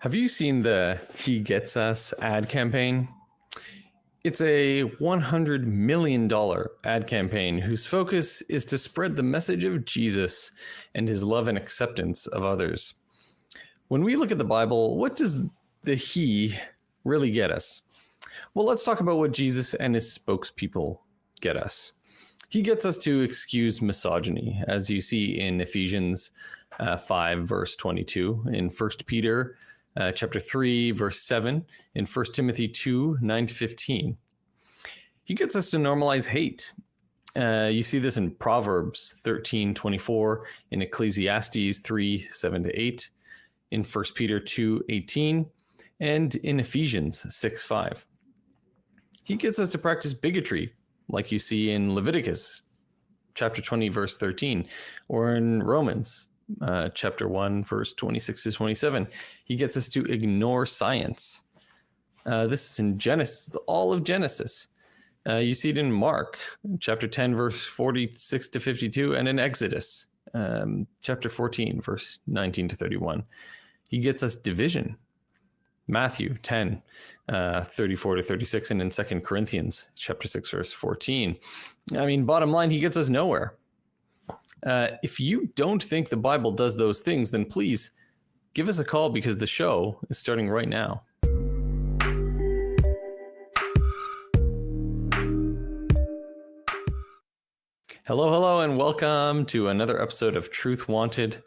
Have you seen the He Gets Us ad campaign? It's a $100 million ad campaign whose focus is to spread the message of Jesus and his love and acceptance of others. When we look at the Bible, what does the He really get us? Well, let's talk about what Jesus and his spokespeople get us. He gets us to excuse misogyny, as you see in Ephesians 5, verse 22, in 1 Peter chapter 3, verse 7, in 1 Timothy 2, 9 to 15. He gets us to normalize hate. You see this in Proverbs 13, 24, in Ecclesiastes 3, 7 to 8, in 1 Peter 2, 18, and in Ephesians 6, 5. He gets us to practice bigotry, like you see in Leviticus chapter 20, verse 13, or in Romans chapter 1, verse 26 to 27. He gets us to ignore science. This is in Genesis, all of Genesis. You see it in Mark chapter 10, verse 46 to 52, and in Exodus chapter 14, verse 19 to 31. He gets us division. Matthew 10, 34 to 36, and in 2 Corinthians chapter 6, verse 14. I mean, bottom line, he gets us nowhere. If you don't think the Bible does those things, then please give us a call because the show is starting right now. Hello, and welcome to another episode of Truth Wanted.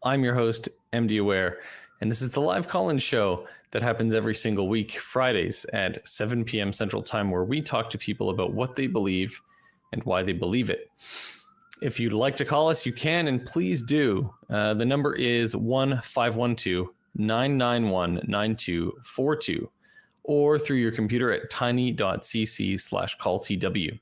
I'm your host, MD-Aware, and this is the live call-in show that happens every single week, Fridays at 7 p.m. Central Time, where we talk to people about what they believe and why they believe it. If you'd like to call us, you can, and please do. The number is 1-512-991-9242, or through your computer at tiny.cc/calltw.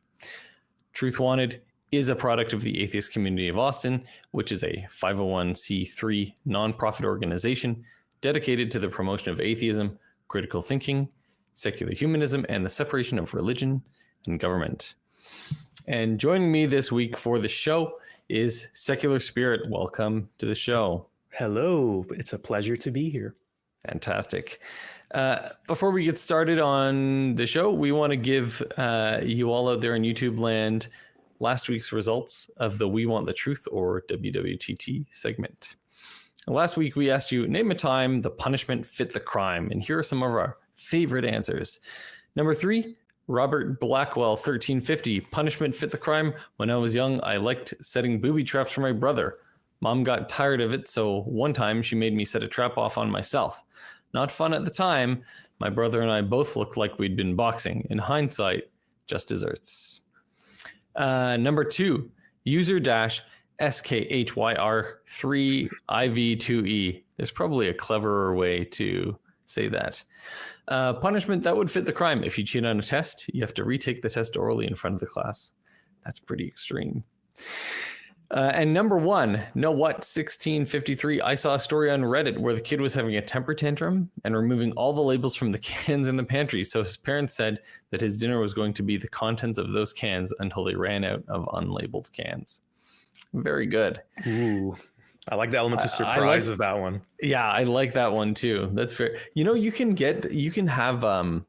Truth Wanted is a product of the Atheist Community of Austin, which is a 501c3 nonprofit organization dedicated to the promotion of atheism, critical thinking, secular humanism, and the separation of religion and government. And joining me this week for the show is Secular Spirit. Welcome to the show. Hello. It's a pleasure to be here. Fantastic. Before we get started on the show, we want to give you all out there in YouTube land last week's results of the We Want the Truth, or WWTT segment. Last week, we asked you, name a time the punishment fit the crime. And here are some of our favorite answers. Number 3, Robert Blackwell, 1350. Punishment fit the crime. When I was young, I liked setting booby traps for my brother. Mom got tired of it, so one time she made me set a trap off on myself. Not fun at the time. My brother and I both looked like we'd been boxing. In hindsight, just desserts. Number 2, user-SKHYR3IV2E. There's probably a cleverer way to say that. Punishment that would fit the crime. If you cheat on a test, you have to retake the test orally in front of the class. That's pretty extreme. And number 1, know what? 1653. I saw a story on Reddit where the kid was having a temper tantrum and removing all the labels from the cans in the pantry. So his parents said that his dinner was going to be the contents of those cans until they ran out of unlabeled cans. Very good. Ooh, I like the element of surprise with that one. Yeah, I like that one too. That's fair. You know, you can have,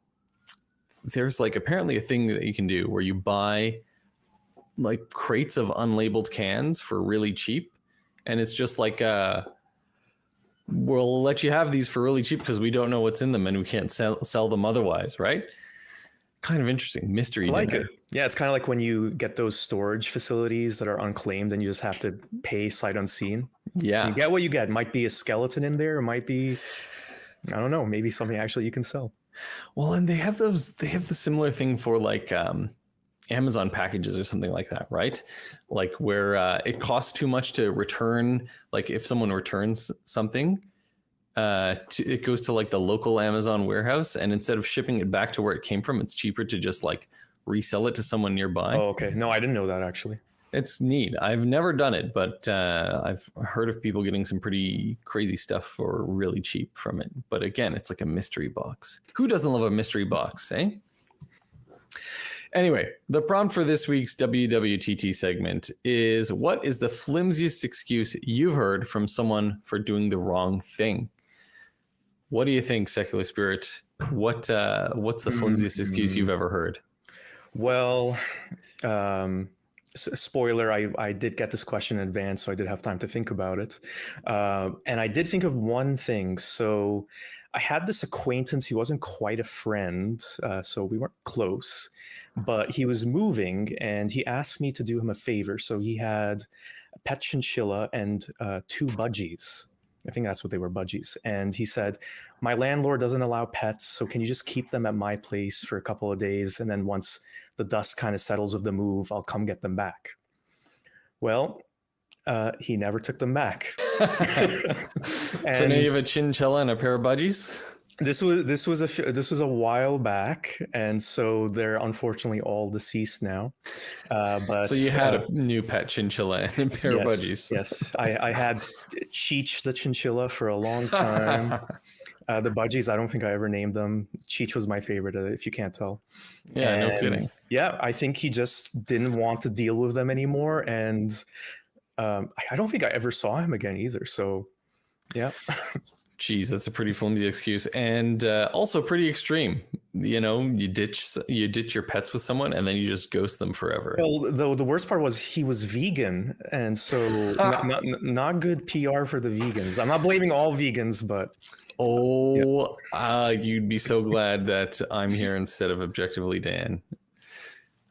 there's like apparently a thing that you can do where you buy like crates of unlabeled cans for really cheap. And it's just like, we'll let you have these for really cheap because we don't know what's in them and we can't sell them otherwise, right? Kind of interesting. Mystery. I like it. Yeah, it's kind of like when you get those storage facilities that are unclaimed and you just have to pay sight unseen. Yeah. You get what you get. It might be a skeleton in there. It might be, I don't know, maybe something actually you can sell. Well, and they have the similar thing for like Amazon packages or something like that, right? Like where it costs too much to return. Like if someone returns something, it goes to like the local Amazon warehouse, and instead of shipping it back to where it came from, it's cheaper to just like resell it to someone nearby. Oh, okay. No, I didn't know that actually. It's neat. I've never done it, but I've heard of people getting some pretty crazy stuff for really cheap from it. But again, it's like a mystery box. Who doesn't love a mystery box, eh? Anyway, the prompt for this week's WWTT segment is, what is the flimsiest excuse you've heard from someone for doing the wrong thing? What do you think, Secular Spirit? What's the flimsiest excuse you've ever heard? Well, um, spoiler, I did get this question in advance, so I did have time to think about it. And I did think of one thing. So I had this acquaintance. He wasn't quite a friend, so we weren't close, but he was moving and he asked me to do him a favor. So he had a pet chinchilla and two budgies. I think that's what they were, budgies. And he said, my landlord doesn't allow pets, so can you just keep them at my place for a couple of days? And then once the dust kind of settles of the move, I'll come get them back. Well, he never took them back. So now you have a chinchilla and a pair of budgies? This was a while back, and so they're unfortunately all deceased now. But so you had a new pet chinchilla and a pair of budgies. Yes, I had Cheech the chinchilla for a long time. The budgies, I don't think I ever named them. Cheech was my favorite, if you can't tell. Yeah, and, no kidding. Yeah, I think he just didn't want to deal with them anymore, and I don't think I ever saw him again either. So, yeah. Geez, that's a pretty flimsy excuse, and also pretty extreme. You know, you ditch your pets with someone, and then you just ghost them forever. Well, the worst part was he was vegan, and so not good PR for the vegans. I'm not blaming all vegans, but you'd be so glad that I'm here instead of Objectively Dan.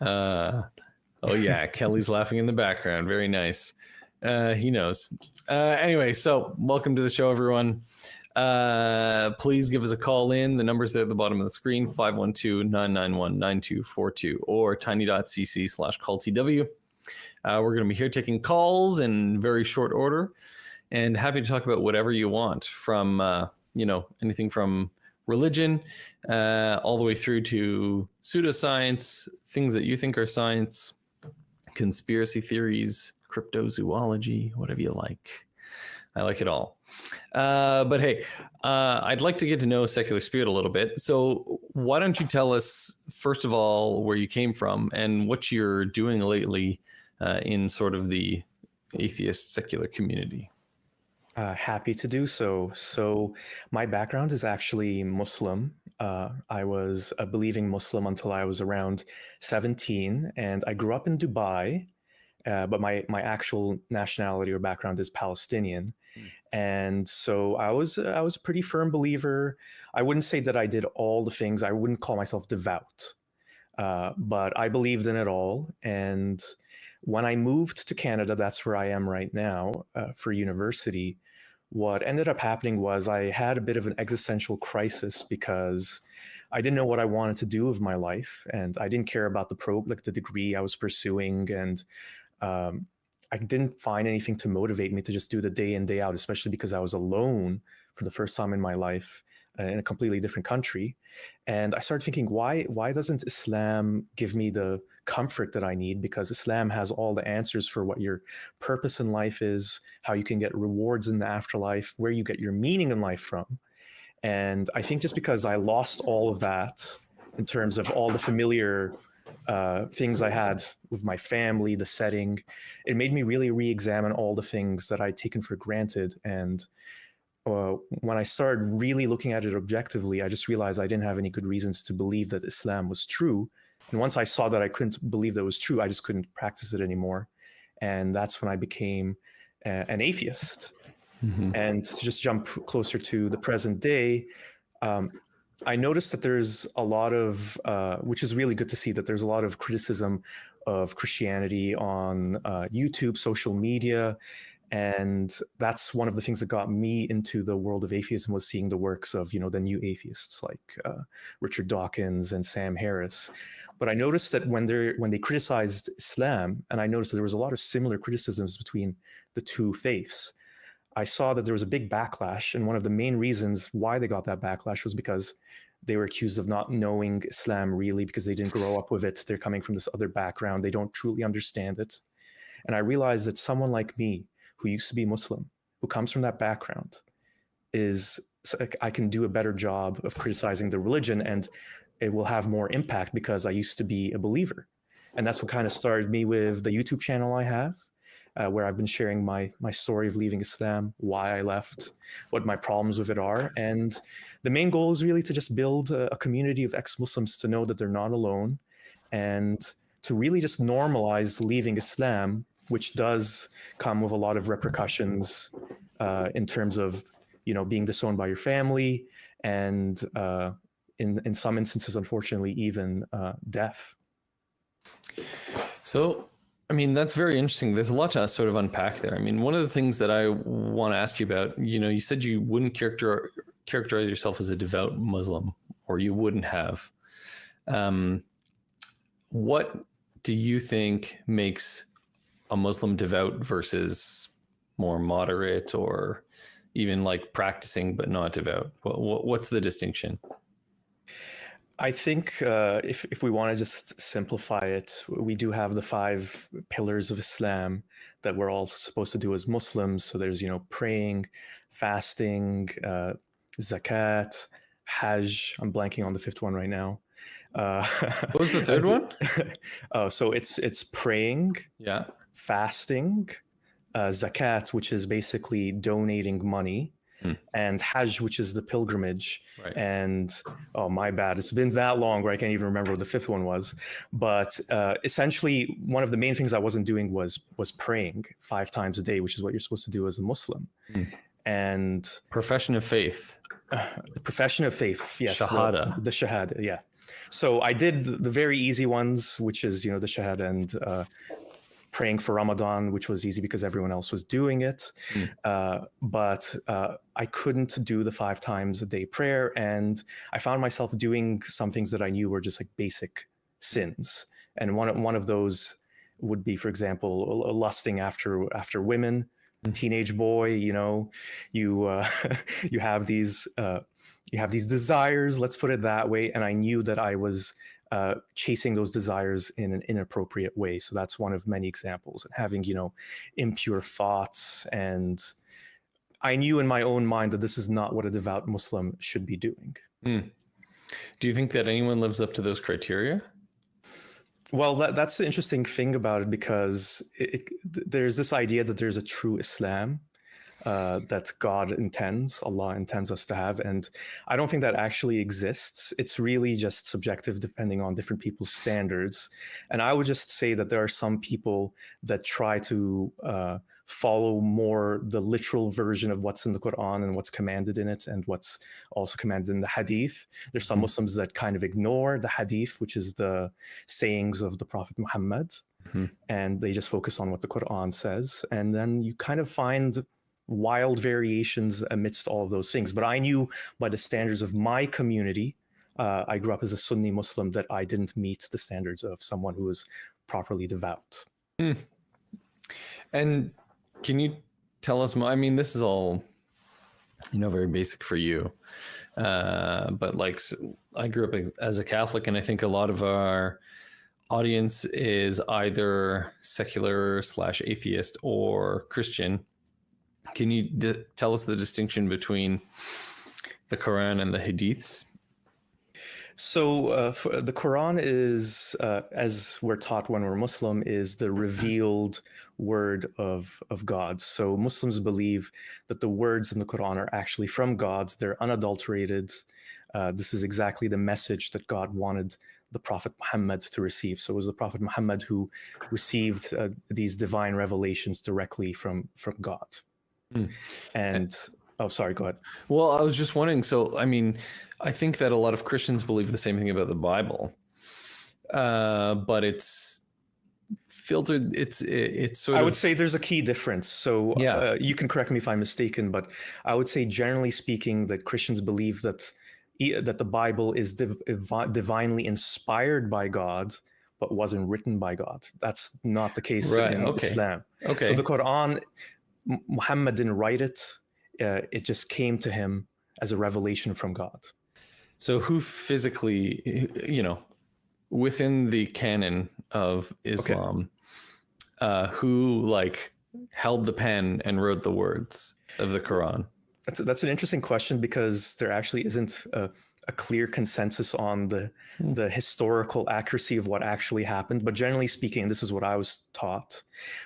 Oh yeah, Kelly's laughing in the background. Very nice. He knows. Anyway, so welcome to the show, everyone. Please give us a call in. The number's there at the bottom of the screen, 512-991-9242 or tiny.cc/calltw. We're going to be here taking calls in very short order and happy to talk about whatever you want, from, anything from religion all the way through to pseudoscience, things that you think are science, conspiracy theories, cryptozoology, whatever you like. I like it all. But hey, I'd like to get to know Secular Spirit a little bit. So why don't you tell us, first of all, where you came from and what you're doing lately in sort of the atheist secular community? Happy to do so. So my background is actually Muslim. I was a believing Muslim until I was around 17, and I grew up in Dubai. But my actual nationality or background is Palestinian. And so I was a pretty firm believer. I wouldn't say that I did all the things. I wouldn't call myself devout, but I believed in it all. And when I moved to Canada, that's where I am right now for university. What ended up happening was I had a bit of an existential crisis because I didn't know what I wanted to do with my life, and I didn't care about the degree I was pursuing, and I didn't find anything to motivate me to just do the day in, day out, especially because I was alone for the first time in my life in a completely different country. And I started thinking, why doesn't Islam give me the comfort that I need? Because Islam has all the answers for what your purpose in life is, how you can get rewards in the afterlife, where you get your meaning in life from. And I think just because I lost all of that in terms of all the familiar things I had with my family, the setting, it made me really re-examine all the things that I'd taken for granted. And when I started really looking at it objectively, I just realized I didn't have any good reasons to believe that Islam was true. And once I saw that I couldn't believe that was true, I just couldn't practice it anymore. And that's when I became an atheist. Mm-hmm. And to just jump closer to the present day, I noticed that there's a lot of, which is really good to see, that there's a lot of criticism of Christianity on YouTube, social media. And that's one of the things that got me into the world of atheism, was seeing the works of, the new atheists like Richard Dawkins and Sam Harris. But I noticed that when they criticized Islam, and I noticed that there was a lot of similar criticisms between the two faiths, I saw that there was a big backlash. And one of the main reasons why they got that backlash was because they were accused of not knowing Islam really, because they didn't grow up with it. They're coming from this other background. They don't truly understand it. And I realized that someone like me, who used to be Muslim, who comes from that background, I can do a better job of criticizing the religion, and it will have more impact because I used to be a believer. And that's what kind of started me with the YouTube channel I have. where I've been sharing my story of leaving Islam, why I left, what my problems with it are. And the main goal is really to just build a community of ex-Muslims to know that they're not alone, and to really just normalize leaving Islam, which does come with a lot of repercussions in terms of, being disowned by your family, and in some instances, unfortunately, even death. So, I mean, that's very interesting. There's a lot to sort of unpack there. I mean, one of the things that I want to ask you about, you said you wouldn't characterize yourself as a devout Muslim, or you wouldn't have. What do you think makes a Muslim devout versus more moderate, or even like practicing but not devout? What's the distinction? I think if we want to just simplify it, we do have the 5 pillars of Islam that we're all supposed to do as Muslims. So there's, praying, fasting, zakat, hajj. I'm blanking on the 5th one right now. What was the 3rd one? Oh, so it's praying, Yeah, fasting, zakat, which is basically donating money, and hajj, which is the pilgrimage. right. And oh, my bad, it's been that long where I can't even remember what the 5th one was. But essentially, one of the main things I wasn't doing was praying 5 times a day, which is what you're supposed to do as a Muslim. And Profession of faith. the profession of faith, yes, Shahada. the shahada, yeah. So I did the very easy ones, which is the shahada, and praying for Ramadan, which was easy because everyone else was doing it. But I couldn't do the 5 times a day prayer, and I found myself doing some things that I knew were just like basic sins. And one of those would be, for example, lusting after women. Teenage boy, you you have these desires, let's put it that way, and I knew that I was chasing those desires in an inappropriate way. So that's one of many examples. Having impure thoughts, and I knew in my own mind that this is not what a devout Muslim should be doing. Do you think that anyone lives up to those criteria? Well, that's the interesting thing about it, because there's this idea that there's a true Islam that Allah intends us to have. And I don't think that actually exists. It's really just subjective depending on different people's standards. And I would just say that there are some people that try to follow more the literal version of what's in the Quran and what's commanded in it and what's also commanded in the Hadith. There's some Muslims that kind of ignore the Hadith, which is the sayings of the Prophet Muhammad, and they just focus on what the Quran says. And then you kind of find wild variations amidst all of those things. But I knew by the standards of my community, I grew up as a Sunni Muslim, that I didn't meet the standards of someone who was properly devout. And can you tell us more? I mean, this is all, very basic for you. But like, I grew up as a Catholic, and I think a lot of our audience is either secular / atheist or Christian. Can you tell us the distinction between the Quran and the Hadiths? So the Quran is, as we're taught when we're Muslim, is the revealed word of God. So Muslims believe that the words in the Quran are actually from God. They're unadulterated. This is exactly the message that God wanted the Prophet Muhammad to receive. So it was the Prophet Muhammad who received these divine revelations directly from God. And oh, sorry, go ahead. Well, I was just wondering. So, I mean, I think that a lot of Christians believe the same thing about the Bible, but it's filtered. It's sort of. I would say there's a key difference. So you can correct me if I'm mistaken, but I would say generally speaking that Christians believe that the Bible is divinely inspired by God, but wasn't written by God. That's not the case in Islam. Okay. So the Quran, Muhammad didn't write it. It just came to him as a revelation from God. So who physically, within the canon of Islam, who like held the pen and wrote the words of the Quran? That's an interesting question, because there actually isn't a a clear consensus on the historical accuracy of what actually happened. But generally speaking, this is what I was taught,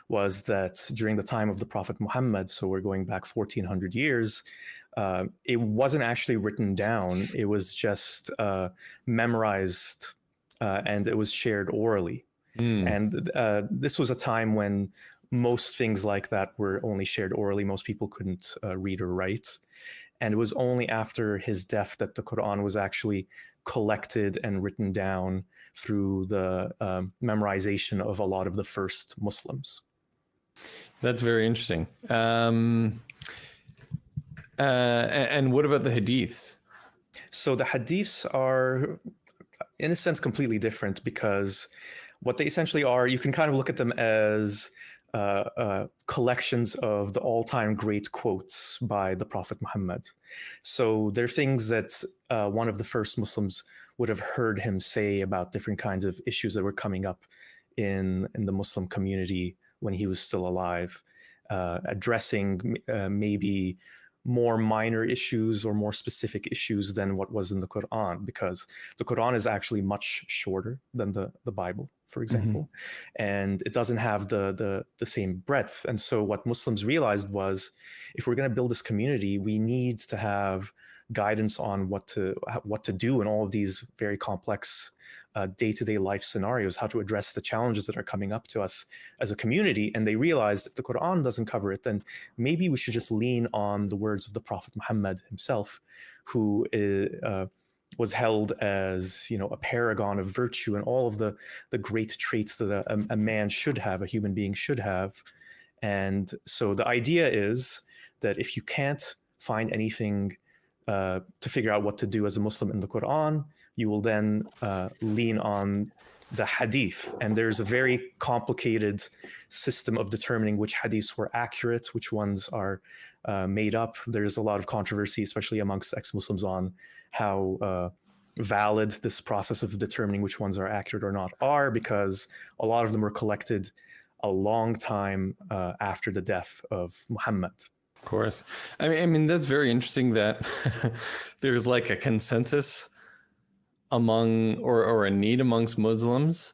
was that during the time of the Prophet Muhammad, so we're going back 1400 years, it wasn't actually written down. It was just memorized, and it was shared orally. And this was a time when most things like that were only shared orally. Most people couldn't read or write. And it was only after his death that the Quran was actually collected and written down through the memorization of a lot of the first Muslims. That's very interesting. And what about the hadiths? So the hadiths are, in a sense, completely different, because what they essentially are, you can kind of look at them as collections of the all-time great quotes by the Prophet Muhammad. So they're things that one of the first Muslims would have heard him say about different kinds of issues that were coming up in the Muslim community when he was still alive, addressing maybe more minor issues or more specific issues than what was in the Quran, because the Quran is actually much shorter than the Bible, for example, and it doesn't have the same breadth. And so what Muslims realized was, if we're going to build this community, we need to have guidance on what to do in all of these very complex day-to-day life scenarios, how to address the challenges that are coming up to us as a community. And they realized, if the Quran doesn't cover it, then maybe we should just lean on the words of the Prophet Muhammad himself, who was held as, a paragon of virtue and all of the great traits that a man should have, a human being should have. And so the idea is that if you can't find anything to figure out what to do as a Muslim in the Quran, you will then lean on the hadith. And there's a very complicated system of determining which hadiths were accurate, which ones are made up. There's a lot of controversy, especially amongst ex-Muslims, on how valid this process of determining which ones are accurate or not are, because a lot of them were collected a long time after the death of Muhammad. Of course. I mean, that's very interesting that there's like a consensus among, or a need amongst Muslims,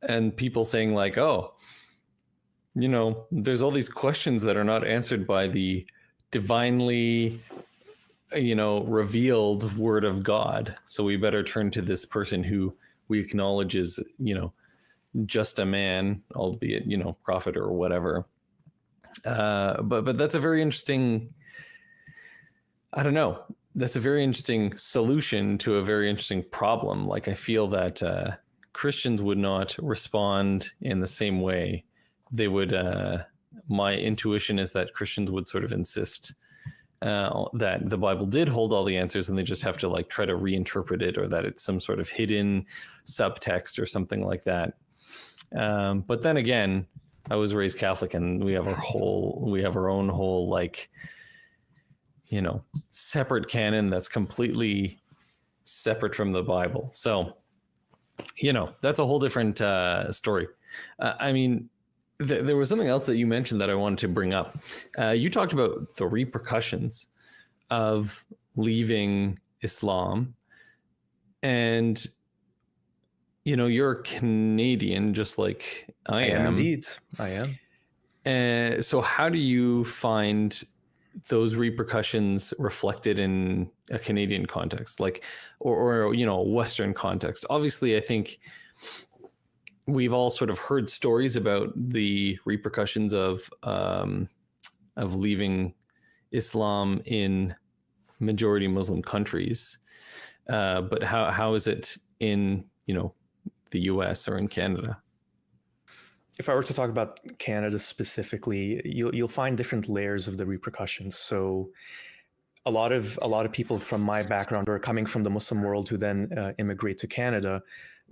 and people saying like, oh, there's all these questions that are not answered by the divinely, revealed word of God. So we better turn to this person who we acknowledge is, just a man, albeit, prophet or whatever. But that's a very interesting, I don't know, that's a very interesting solution to a very interesting problem. Like, I feel that Christians would not respond in the same way. They would, my intuition is that Christians would sort of insist that the Bible did hold all the answers, and they just have to like try to reinterpret it, or that it's some sort of hidden subtext or something like that. But then again, I was raised Catholic, and we have our own whole like, separate canon that's completely separate from the Bible. So, that's a whole different story. I mean, there was something else that you mentioned that I wanted to bring up. You talked about the repercussions of leaving Islam, and you're Canadian, just like I am. Indeed, I am. So how do you find those repercussions reflected in a Canadian context, like, or a Western context? Obviously, I think we've all sort of heard stories about the repercussions of leaving Islam in majority Muslim countries. But how is it in the US or in Canada? If I were to talk about Canada specifically, you'll find different layers of the repercussions. So a lot of people from my background, or coming from the Muslim world, who then immigrate to Canada,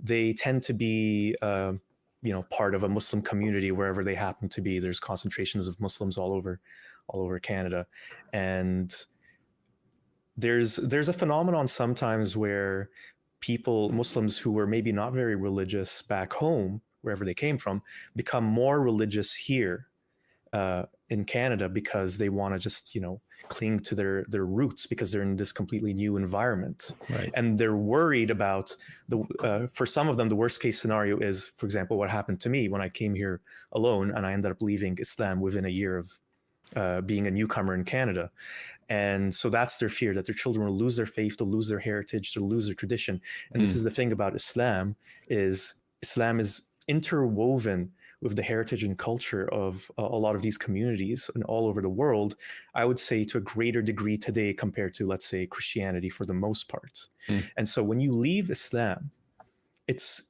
they tend to be part of a Muslim community wherever they happen to be. There's concentrations of Muslims all over Canada, and there's a phenomenon sometimes where Muslims who were maybe not very religious back home, wherever they came from, become more religious here in Canada because they want to just, cling to their roots because they're in this completely new environment. Right. And they're worried about for some of them, the worst case scenario is, for example, what happened to me when I came here alone and I ended up leaving Islam within a year of being a newcomer in Canada. And so that's their fear, that their children will lose their faith, they'll lose their heritage, they'll lose their tradition. And this is the thing about Islam is interwoven with the heritage and culture of a lot of these communities and all over the world, I would say to a greater degree today compared to, let's say, Christianity for the most part. And so when you leave Islam, it's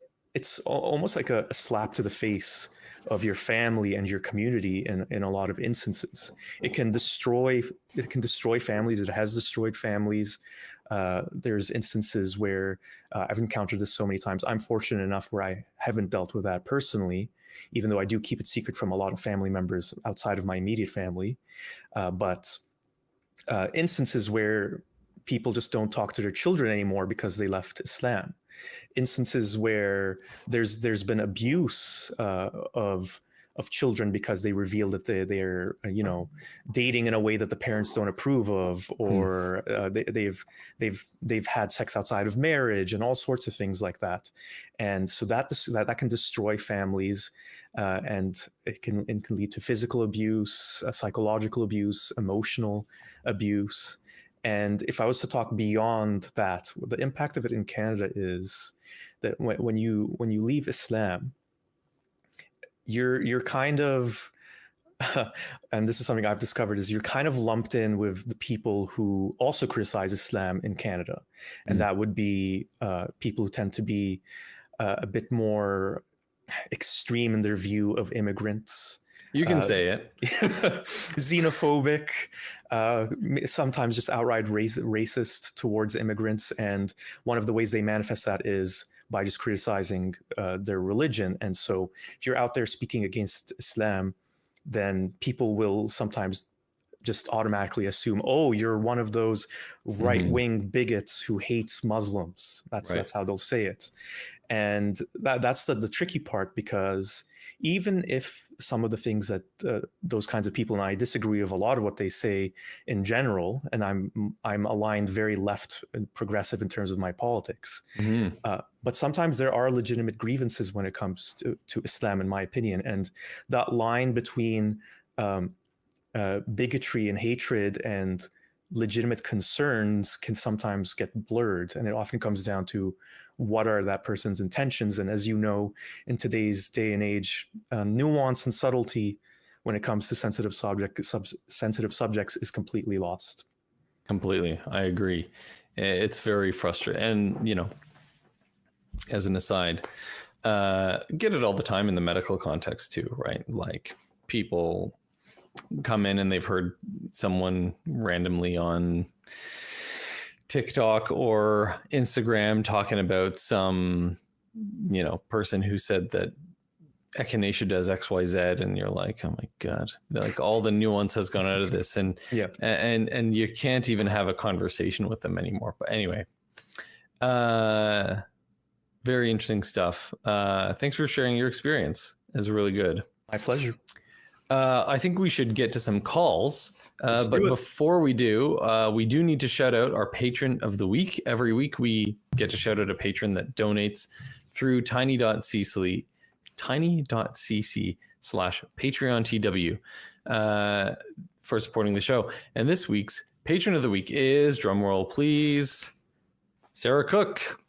almost like a slap to the face of your family and your community in a lot of instances. It can destroy families. It has destroyed families. There's instances where I've encountered this so many times. I'm fortunate enough where I haven't dealt with that personally, even though I do keep it secret from a lot of family members outside of my immediate family. But instances where people just don't talk to their children anymore because they left Islam. Instances where there's been abuse of children because they reveal that they're dating in a way that the parents don't approve of, or they've had sex outside of marriage and all sorts of things like that. And so that can destroy families, and it can lead to physical abuse, psychological abuse, emotional abuse. And if I was to talk beyond that, the impact of it in Canada is that when you leave Islam, you're kind of, and this is something I've discovered, is you're kind of lumped in with the people who also criticize Islam in Canada. And that would be people who tend to be a bit more extreme in their view of immigrants. You can say it. Xenophobic, sometimes just outright racist towards immigrants. And one of the ways they manifest that is by just criticizing their religion. And so if you're out there speaking against Islam, then people will sometimes just automatically assume, oh, you're one of those right-wing bigots who hates Muslims. That's how they'll say it. And that's the tricky part, because even if some of the things that those kinds of people, and I disagree with a lot of what they say in general, and I'm aligned very left and progressive in terms of my politics, but sometimes there are legitimate grievances when it comes to Islam, in my opinion. And that line between bigotry and hatred and legitimate concerns can sometimes get blurred, and it often comes down to what are that person's intentions. And as you know, in today's day and age, nuance and subtlety when it comes to sensitive subjects is completely lost. Completely, I agree. It's very frustrating. And as an aside, get it all the time in the medical context too, right? Like people come in and they've heard someone randomly on TikTok or Instagram talking about some, person who said that echinacea does XYZ, and you're like, oh my God, like all the nuance has gone out of this, and and you can't even have a conversation with them anymore. But anyway, very interesting stuff. Thanks for sharing your experience. It's really good. My pleasure. I think we should get to some calls. But before we do need to shout out our patron of the week. Every week we get to shout out a patron that donates through tiny.cc/PatreonTW for supporting the show. And this week's patron of the week is, drumroll please, Sarah Cook.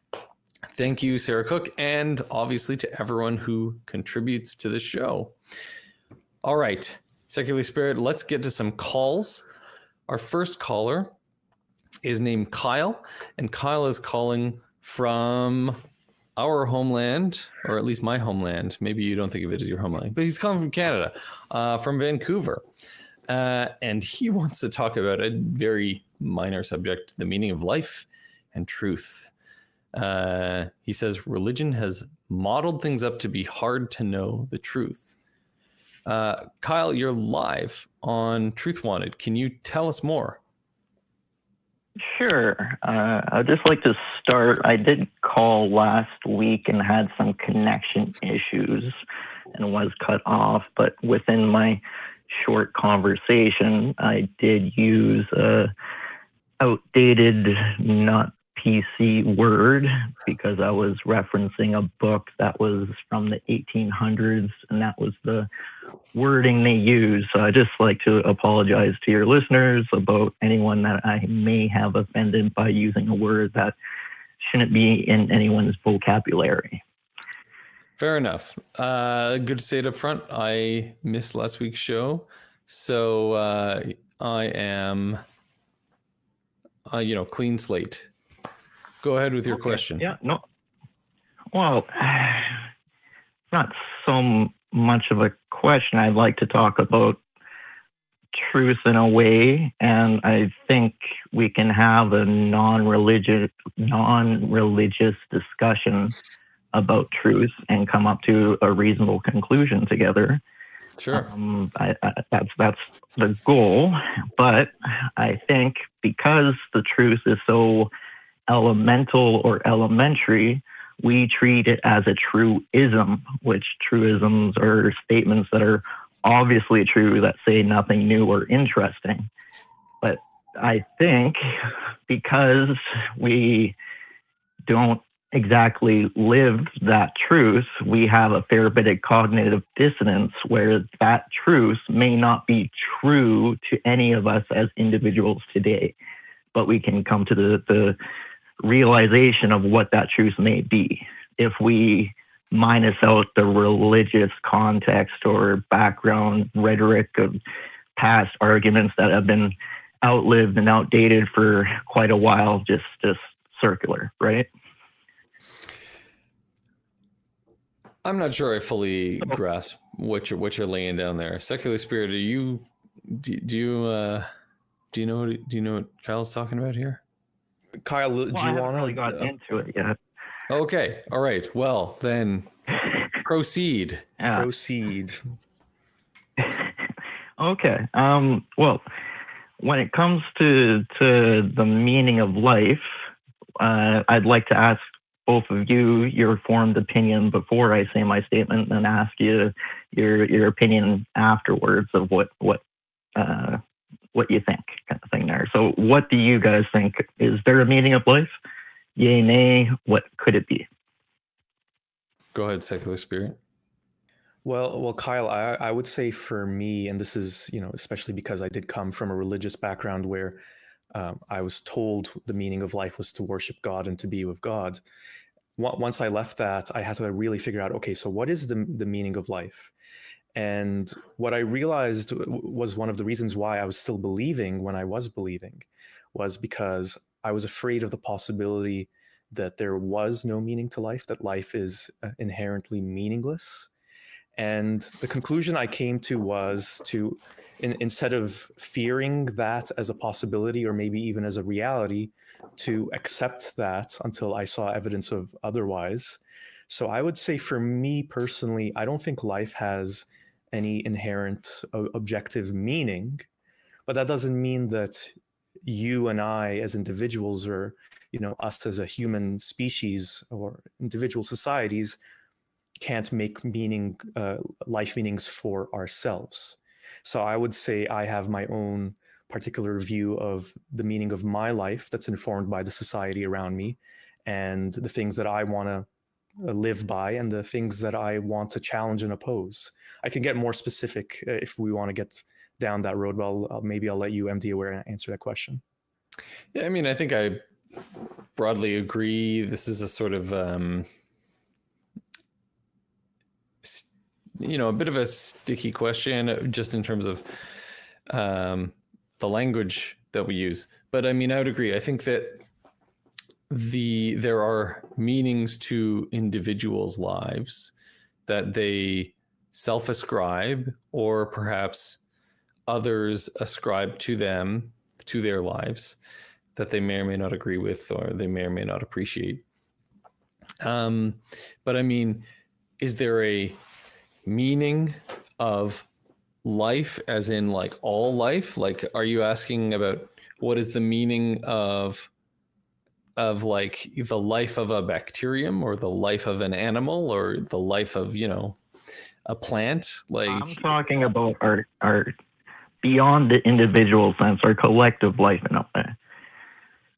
Thank you, Sarah Cook, and obviously to everyone who contributes to the show. All right, Secularly Spirit, let's get to some calls. Our first caller is named Kyle, and Kyle is calling from our homeland, or at least my homeland. Maybe you don't think of it as your homeland, but he's calling from Canada, from Vancouver. And he wants to talk about a very minor subject, the meaning of life and truth. He says, religion has modeled things up to be hard to know the truth. Kyle, you're live on Truth Wanted. Can you tell us more? Sure. I'd just like to start. I did call last week and had some connection issues and was cut off, but within my short conversation, I did use a outdated, not PC word because I was referencing a book that was from the 1800s, and that was the wording they used. So I just like to apologize to your listeners about anyone that I may have offended by using a word that shouldn't be in anyone's vocabulary. Fair enough. Good to say it up front. I missed last week's show, so I am, clean slate. Go ahead with your question. Yeah, no. Well, not so much of a question. I'd like to talk about truth in a way, and I think we can have a non-religious discussion about truth and come up to a reasonable conclusion together. Sure. That's the goal, but I think because the truth is so elemental or elementary, we treat it as a truism, which truisms are statements that are obviously true that say nothing new or interesting. But I think because we don't exactly live that truth, we have a fair bit of cognitive dissonance where that truth may not be true to any of us as individuals today, but we can come to the realization of what that truth may be if we minus out the religious context or background rhetoric of past arguments that have been outlived and outdated for quite a while, just circular, right? I'm not sure I fully grasp what you're laying down there. Secular spirit, do you know what Kyle's talking about here? Kyle, do you I haven't want really got into it yet. Okay, all right. Well, then proceed. Yeah. Proceed. Okay. Well, when it comes to the meaning of life, I'd like to ask both of you your formed opinion before I say my statement, and ask you your opinion afterwards of what you think, kind of thing there. So what do you guys think? Is there a meaning of life? Yay, nay, what could it be? Go ahead, secular spirit. Well, Kyle, I would say for me, and this is, especially because I did come from a religious background where I was told the meaning of life was to worship God and to be with God. Once I left that, I had to really figure out, okay, so what is the meaning of life? And what I realized was one of the reasons why I was still believing when I was believing was because I was afraid of the possibility that there was no meaning to life, that life is inherently meaningless. And the conclusion I came to was to, instead of fearing that as a possibility or maybe even as a reality, to accept that until I saw evidence of otherwise. So I would say for me personally, I don't think life has any inherent objective meaning, but that doesn't mean that you and I as individuals, or us as a human species or individual societies, can't make life meanings for ourselves. So I would say I have my own particular view of the meaning of my life that's informed by the society around me and the things that I want to live by and the things that I want to challenge and oppose. I can get more specific if we want to get down that road, but maybe I'll let you, MD-Aware, answer that question. Yeah, I mean, I think I broadly agree. This is a sort of, a bit of a sticky question just in terms of the language that we use. But I mean, I would agree. I think that there are meanings to individuals' lives that they self-ascribe, or perhaps others ascribe to them, to their lives, that they may or may not agree with, or they may or may not appreciate. But I mean, is there a meaning of life as in like all life? Like, are you asking about what is the meaning of like the life of a bacterium, or the life of an animal, or the life of, a plant? Like, I'm talking about our beyond the individual sense, our collective life in a way.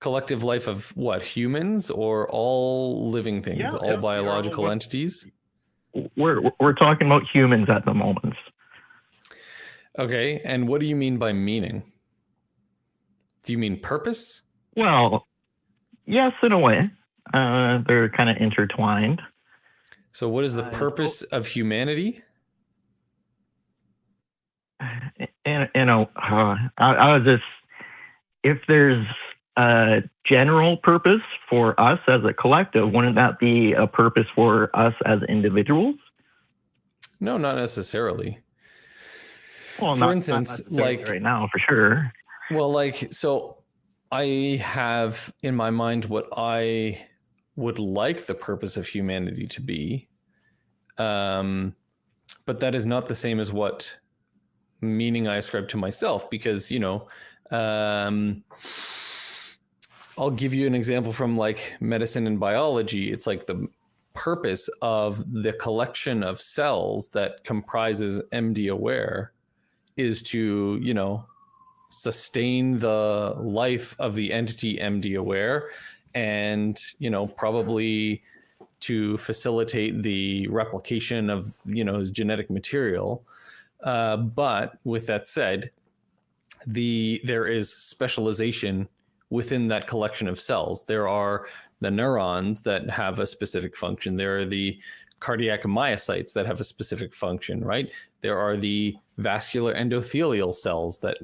collective life of what, humans or all living things, all biological entities? We're talking about humans at the moment. Okay, and what do you mean by meaning? Do you mean purpose? Well, yes, in a way. They're kind of intertwined. So what is the purpose of humanity? I was just, if there's a general purpose for us as a collective, wouldn't that be a purpose for us as individuals? No, not necessarily. Well, for instance, like right now, for sure. Well, like, so I have in my mind what I would like the purpose of humanity to be. But that is not the same as what meaning I ascribe to myself, because, I'll give you an example from like medicine and biology. It's like the purpose of the collection of cells that comprises MD-aware is to, sustain the life of the entity MD-aware and, probably to facilitate the replication of, his genetic material. But with that said, there is specialization within that collection of cells. There are the neurons that have a specific function. There are the cardiac myocytes that have a specific function, right? There are the vascular endothelial cells that,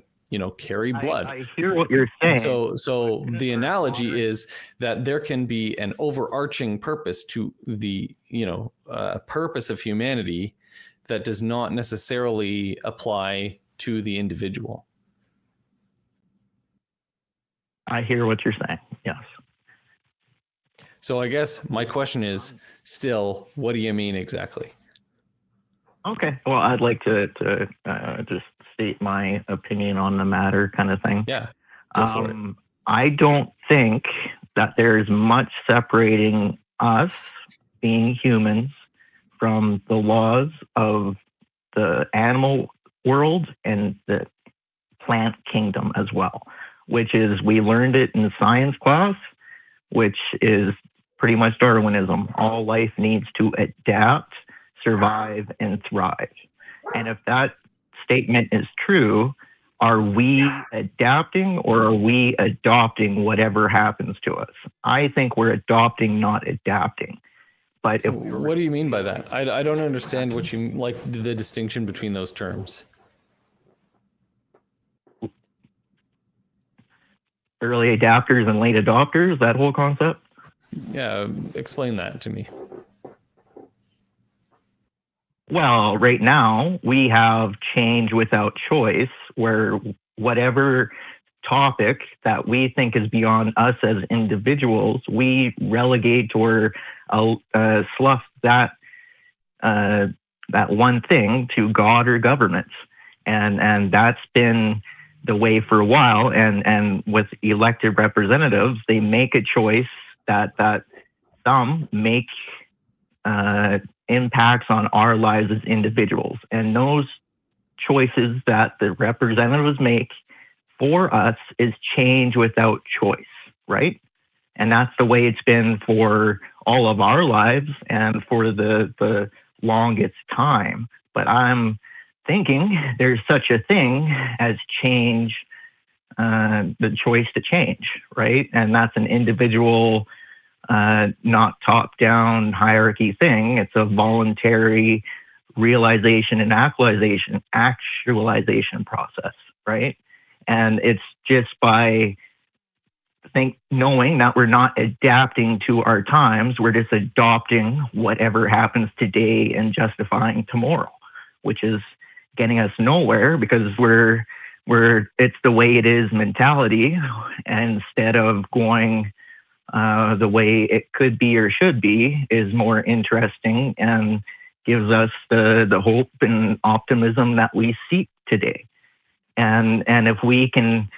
carry blood. I hear what you're saying. So the analogy is that there can be an overarching purpose to the, purpose of humanity that does not necessarily apply to the individual. I hear what you're saying. Yes. So I guess my question is still, what do you mean exactly? Okay. Well, I'd like to just state my opinion on the matter, kind of thing. Yeah. Go for it. I don't think that there's much separating us being humans from the laws of the animal world and the plant kingdom as well, which is, we learned it in science class, which is pretty much Darwinism. All life needs to adapt, survive, and thrive. And if that statement is true, are we adapting or are we adopting whatever happens to us? I think we're adopting, not adapting. But if what do you mean by that? I don't understand what you like, the distinction between those terms. Early adapters and late adopters, that whole concept? Yeah, explain that to me. Well, right now we have change without choice, where whatever topic that we think is beyond us as individuals, we relegate or slough that one thing to God or governments, and that's been the way for a while. And with elected representatives, they make a choice that some make impacts on our lives as individuals. And those choices that the representatives make for us is change without choice, right? And that's the way it's been for all of our lives and for the longest time. But I'm thinking there's such a thing as change, the choice to change, right? And that's an individual, not top-down hierarchy thing. It's a voluntary realization and actualization process, right? And it's just by knowing that we're not adapting to our times, we're just adopting whatever happens today and justifying tomorrow, which is getting us nowhere, because we're it's the way it is mentality, instead of going the way it could be or should be, is more interesting and gives us the hope and optimism that we seek today. And if we can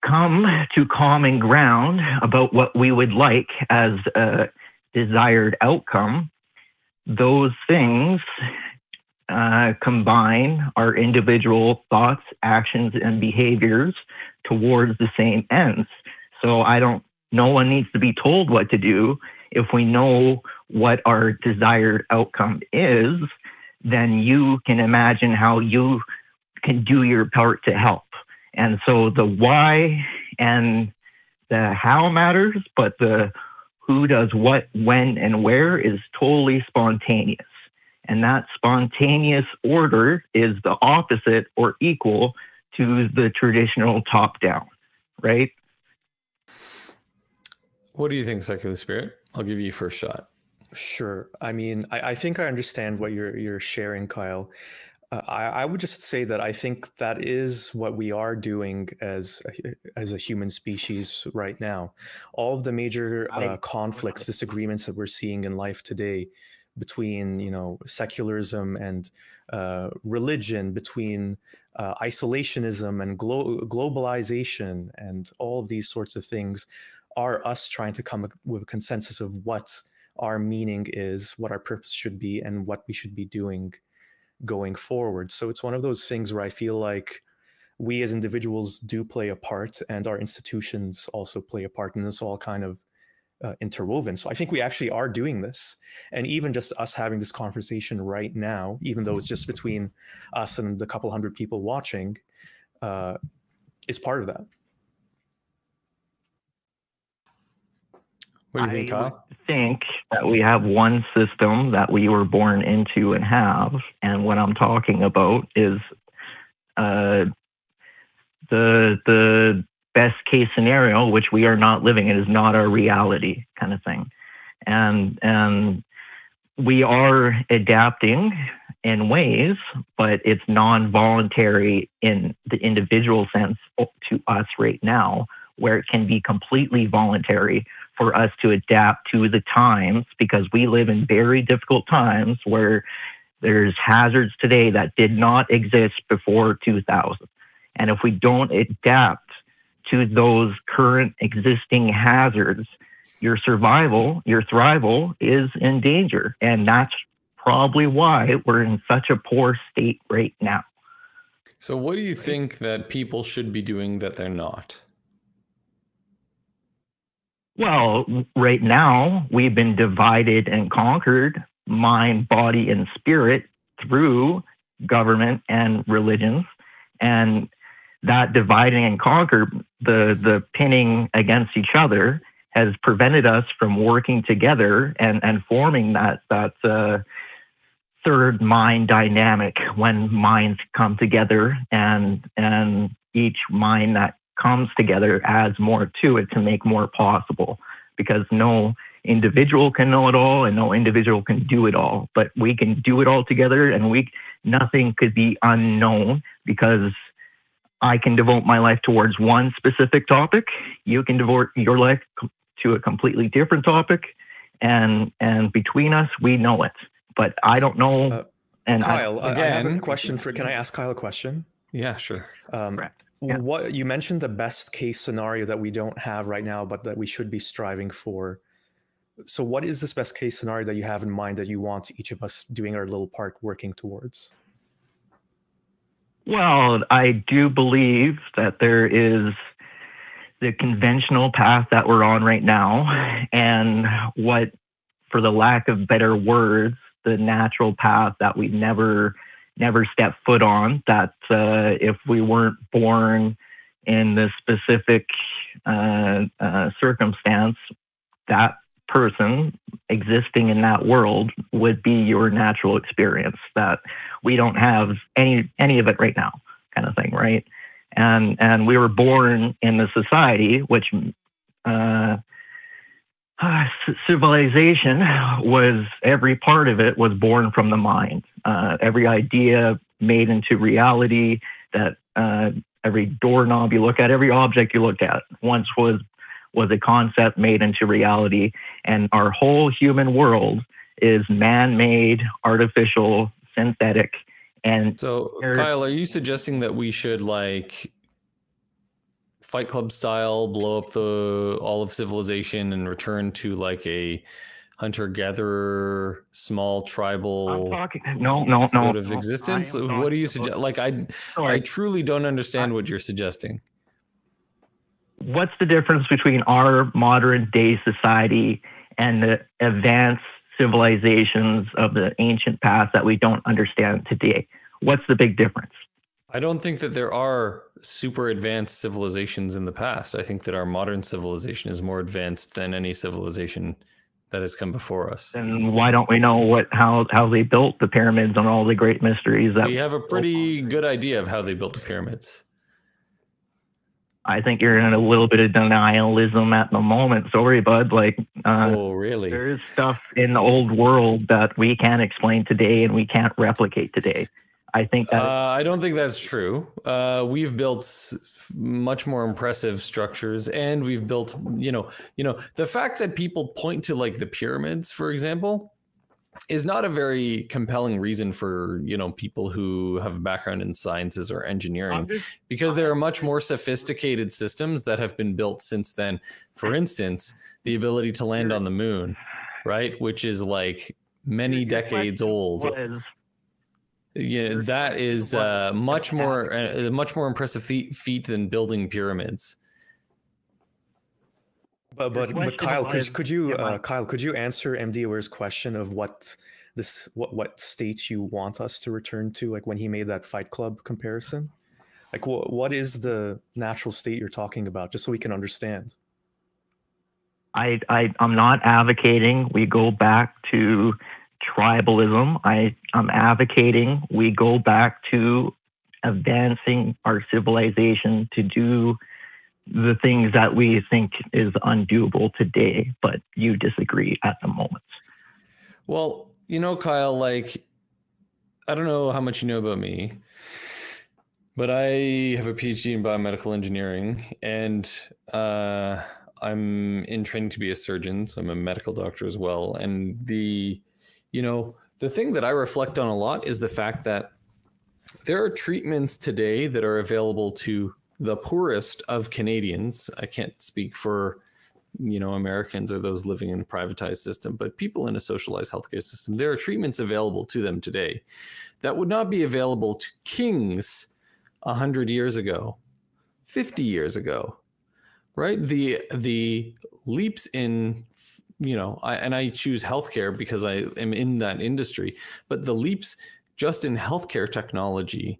come to common ground about what we would like as a desired outcome, those things combine our individual thoughts, actions, and behaviors towards the same ends. So no one needs to be told what to do. If we know what our desired outcome is, then you can imagine how you can do your part to help. And so the why and the how matters, but the who does what, when, and where is totally spontaneous. And that spontaneous order is the opposite or equal to the traditional top-down, right? What do you think, Secular Spirit? I'll give you first shot. Sure. I mean, I think I understand what you're sharing, Kyle. I would just say that I think that is what we are doing as a human species right now. All of the major conflicts, disagreements that we're seeing in life today between, secularism and religion, between isolationism and globalization, and all of these sorts of things are us trying to come with a consensus of what our meaning is, what our purpose should be, and what we should be doing going forward. So it's one of those things where I feel like we as individuals do play a part, and our institutions also play a part, and it's all kind of interwoven. So I think we actually are doing this. And even just us having this conversation right now, even though it's just between us and the couple hundred people watching, is part of that. What do you think, Kyle? I think that we have one system that we were born into and have, and what I'm talking about is the best case scenario, which we are not living in, is not our reality, kind of thing, and we are adapting in ways, but it's non-voluntary in the individual sense to us right now, where it can be completely voluntary for us to adapt to the times, because we live in very difficult times where there's hazards today that did not exist before 2000. And if we don't adapt to those current existing hazards, your survival, your thrival is in danger. And that's probably why we're in such a poor state right now. So what do you think that people should be doing that they're not? Well, right now, we've been divided and conquered, mind, body, and spirit, through government and religions. And that dividing and conquer, the pinning against each other, has prevented us from working together and forming that third mind dynamic, when minds come together, and each mind that comes together adds more to it to make more possible, because no individual can know it all and no individual can do it all, but we can do it all together, and nothing could be unknown, because I can devote my life towards one specific topic, you can devote your life to a completely different topic, and between us we know it, but I don't know. And Kyle, I have a question can I ask Kyle a question? Yeah, sure. Yeah. What you mentioned, the best case scenario that we don't have right now, but that we should be striving for. So what is this best case scenario that you have in mind that you want each of us doing our little part working towards? Well, I do believe that there is the conventional path that we're on right now, and what, for the lack of better words, the natural path that we never step foot on, that if we weren't born in this specific circumstance, that person existing in that world would be your natural experience, that we don't have any of it right now, kind of thing, right? And we were born in the society which civilization was, every part of it was born from the mind. Every idea made into reality, that every doorknob you look at, every object you look at once was a concept made into reality. And our whole human world is man-made, artificial, synthetic. And so, Kyle, are you suggesting that we should, like, Fight Club style, blow up all of civilization and return to like a hunter-gatherer, small I'm tribal talking. No. sort of existence? What do you suggest? Like, I Sorry. truly don't understand what you're suggesting. What's the difference between our modern day society and the advanced civilizations of the ancient past that we don't understand today? What's the big difference? I don't think that there are super advanced civilizations in the past. I think that our modern civilization is more advanced than any civilization that has come before us. And why don't we know how they built the pyramids and all the great mysteries that We have a pretty good idea of how they built the pyramids. I think you're in a little bit of denialism at the moment. Sorry, bud. Like, Oh, really? there is stuff in the old world that we can't explain today and we can't replicate today. I think that I don't think that's true. We've built much more impressive structures, and we've built, the fact that people point to like the pyramids, for example, is not a very compelling reason for, people who have a background in sciences or engineering, because there are much more sophisticated systems that have been built since then. For instance, the ability to land on the moon, right? Which is like many decades old. Yeah, that is much more impressive feat than building pyramids. But Kyle, could you answer MD-Aware's question of what state you want us to return to, like when he made that Fight Club comparison? Like what is the natural state you're talking about, just so we can understand? I'm not advocating we go back to tribalism. I'm advocating we go back to advancing our civilization to do the things that we think is undoable today, but you disagree at the moment. Well, Kyle, like, I don't know how much you know about me, but I have a PhD in biomedical engineering, and I'm in training to be a surgeon, so I'm a medical doctor as well. And the thing that I reflect on a lot is the fact that there are treatments today that are available to the poorest of Canadians. I can't speak for, Americans or those living in a privatized system, but people in a socialized healthcare system, there are treatments available to them today that would not be available to kings 100 years ago, 50 years ago, right? The leaps in, I choose healthcare because I am in that industry, but the leaps just in healthcare technology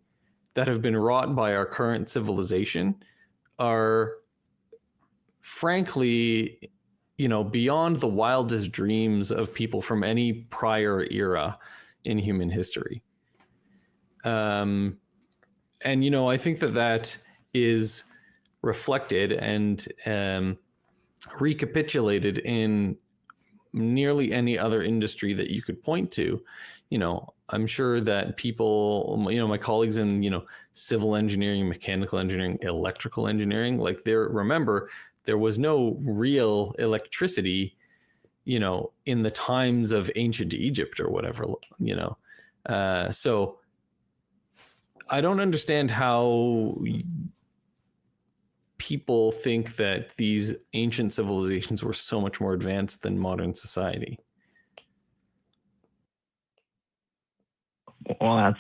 that have been wrought by our current civilization are frankly, beyond the wildest dreams of people from any prior era in human history. And, I think that is reflected and recapitulated in nearly any other industry that you could point to. I'm sure that people, my colleagues in, civil engineering, mechanical engineering, electrical engineering, like remember, there was no real electricity, in the times of ancient Egypt or whatever, so I don't understand how people think that these ancient civilizations were so much more advanced than modern society. Well,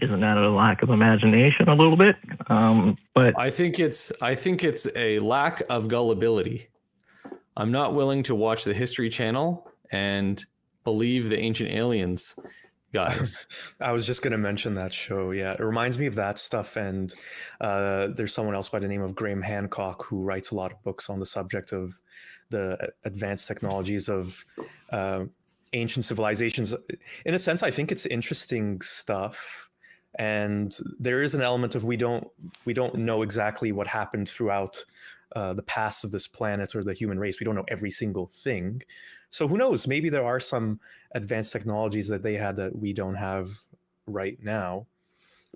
isn't that a lack of imagination a little bit? But I think it's a lack of gullibility. I'm not willing to watch the History Channel and believe the ancient aliens guys. I was just going to mention that show. Yeah, it reminds me of that stuff. And there's someone else by the name of Graham Hancock who writes a lot of books on the subject of the advanced technologies of ancient civilizations. In a sense, I think it's interesting stuff. And there is an element of we don't know exactly what happened throughout the past of this planet or the human race. We don't know every single thing. So who knows? Maybe there are some advanced technologies that they had that we don't have right now.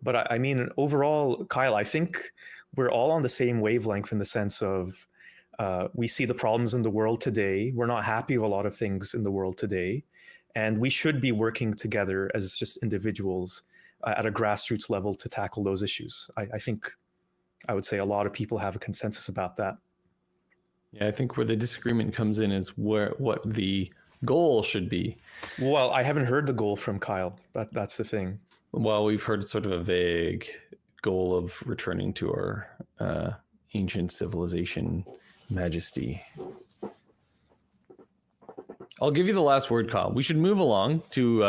But I mean, overall, Kyle, I think we're all on the same wavelength in the sense of we see the problems in the world today. We're not happy with a lot of things in the world today. And we should be working together as just individuals at a grassroots level to tackle those issues. I think I would say a lot of people have a consensus about that. Yeah, I think where the disagreement comes in is what the goal should be. Well, I haven't heard the goal from Kyle. That's the thing. Well, we've heard sort of a vague goal of returning to our ancient civilization majesty. I'll give you the last word, Kyle. We should move along to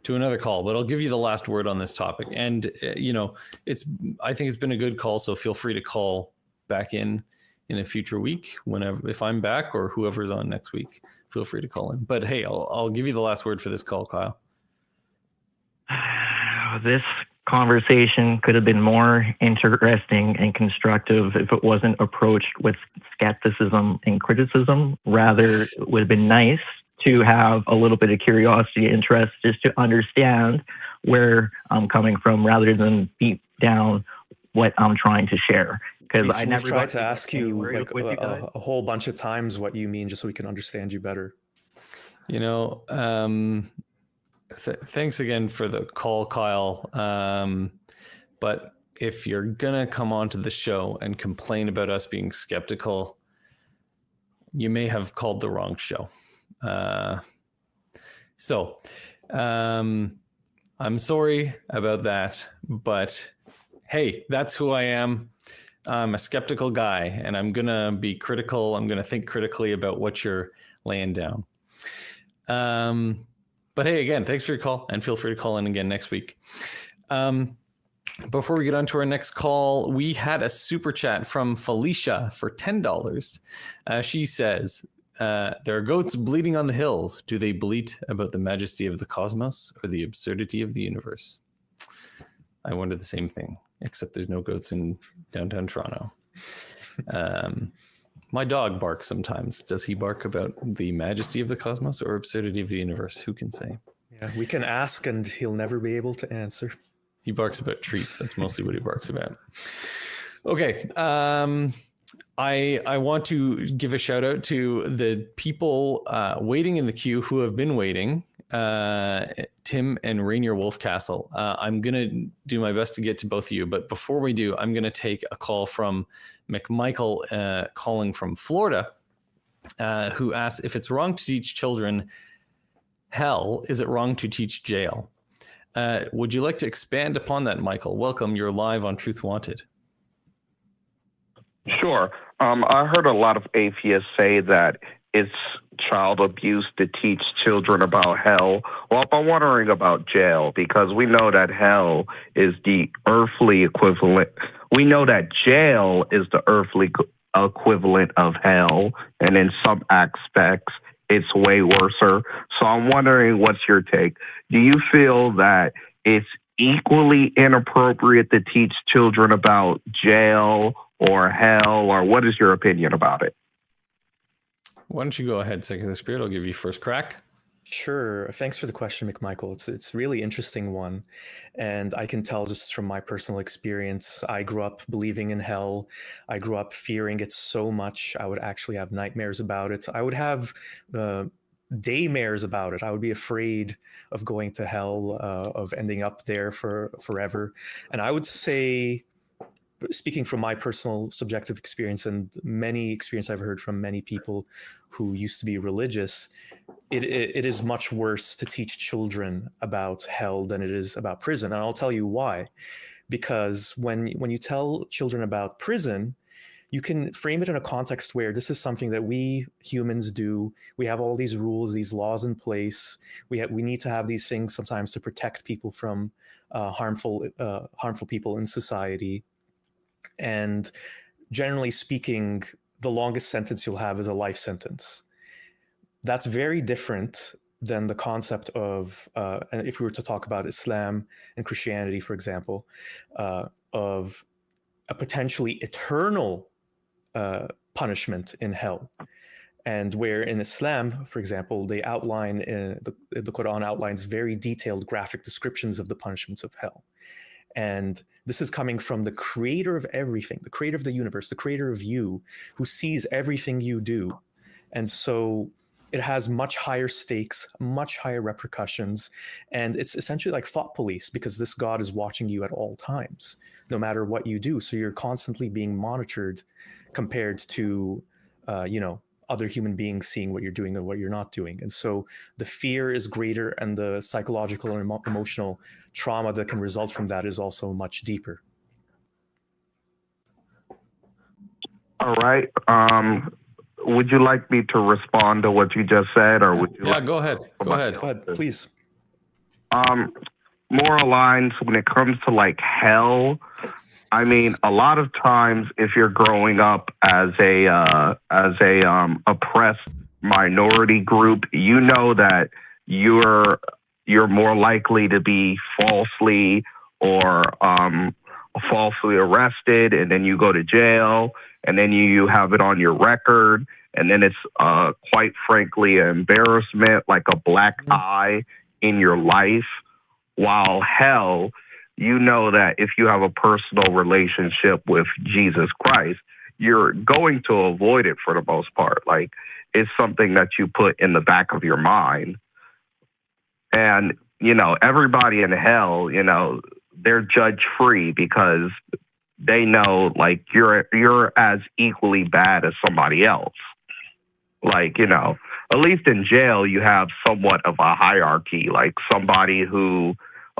another call, but I'll give you the last word on this topic. And I think it's been a good call, so feel free to call back in a future week whenever, if I'm back or whoever's on next week. Feel free to call in. But hey, I'll give you the last word for this call, Kyle. This conversation could have been more interesting and constructive if it wasn't approached with skepticism and criticism. Rather, it would have been nice to have a little bit of curiosity, interest, just to understand where I'm coming from, rather than beat down what I'm trying to share. Because I never tried to ask you like a whole bunch of times what you mean, just so we can understand you better. Thanks again for the call, Kyle. But if you're gonna come onto the show and complain about us being skeptical, you may have called the wrong show. So I'm sorry about that, but hey, that's who I am. I'm a skeptical guy, and I'm gonna be critical. I'm gonna think critically about what you're laying down. But hey, again, thanks for your call, and feel free to call in again next week. Before we get on to our next call, we had a super chat from Felicia for $10. She says, there are goats bleating on the hills. Do they bleat about the majesty of the cosmos or the absurdity of the universe? I wonder the same thing, except there's no goats in downtown Toronto. My dog barks sometimes. Does he bark about the majesty of the cosmos or absurdity of the universe? Who can say? Yeah, we can ask and he'll never be able to answer. He barks about treats. That's mostly what he barks about. Okay. I want to give a shout out to the people waiting in the queue who have been waiting. Tim and Rainier Wolfcastle. I'm going to do my best to get to both of you. But before we do, I'm going to take a call from McMichael calling from Florida, who asks, if it's wrong to teach children hell, is it wrong to teach jail? Would you like to expand upon that, Michael? Welcome. You're live on Truth Wanted. Sure. I heard a lot of atheists say that it's child abuse to teach children about hell. Well, I'm wondering about jail, because we know that hell is the earthly equivalent. We know that jail is the earthly equivalent of hell, and in some aspects, it's way worse. So I'm wondering, what's your take? Do you feel that it's equally inappropriate to teach children about jail or hell, or what is your opinion about it? Why don't you go ahead, Secular Spirit? I'll give you first crack. Sure. Thanks for the question, McMichael. It's a really interesting one. And I can tell just from my personal experience, I grew up believing in hell. I grew up fearing it so much. I would actually have nightmares about it. I would have daymares about it. I would be afraid of going to hell, of ending up there for forever. And I would say, speaking from my personal subjective experience and many experience I've heard from many people who used to be religious, it is much worse to teach children about hell than it is about prison. And I'll tell you why. Because when you tell children about prison, you can frame it in a context where this is something that we humans do. We have all these rules, these laws in place. We need to have these things sometimes to protect people from harmful people in society. And generally speaking, the longest sentence you'll have is a life sentence. That's very different than the concept of, and if we were to talk about Islam and Christianity, for example, of a potentially eternal punishment in hell. And where in Islam, for example, they outline, the Quran outlines very detailed graphic descriptions of the punishments of hell. And this is coming from the creator of everything, the creator of the universe, the creator of you, who sees everything you do. And so it has much higher stakes, much higher repercussions. And it's essentially like thought police, because this God is watching you at all times, no matter what you do. So you're constantly being monitored compared to, other human beings seeing what you're doing and what you're not doing. And so the fear is greater, and the psychological and emotional trauma that can result from that is also much deeper. All right. Would you like me to respond to what you just said, or would you? Yeah, go ahead. Go ahead. Go ahead, please. Moral lines when it comes to like hell. I mean, a lot of times, if you're growing up as a oppressed minority group, you know that you're more likely to be falsely arrested, and then you go to jail, and then you have it on your record, and then it's quite frankly an embarrassment, like a black eye in your life. While hell, you know that if you have a personal relationship with Jesus Christ, you're going to avoid it for the most part. Like, it's something that you put in the back of your mind. And, you know, everybody in hell, you know, they're judge free because they know, like, you're as equally bad as somebody else. Like, you know, at least in jail, you have somewhat of a hierarchy, like somebody who,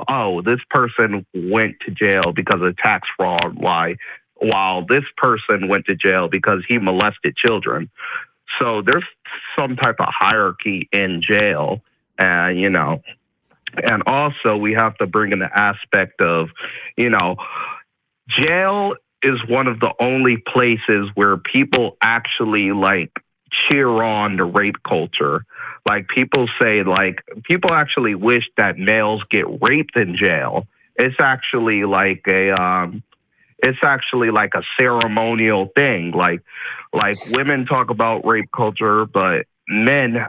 oh, this person went to jail because of tax fraud, while this person went to jail because he molested children. So there's some type of hierarchy in jail, and, you know, and also we have to bring in the aspect of, you know, jail is one of the only places where people actually like cheer on the rape culture. Like, people say, like, people actually wish that males get raped in jail. It's actually like a ceremonial thing. Like women talk about rape culture, but men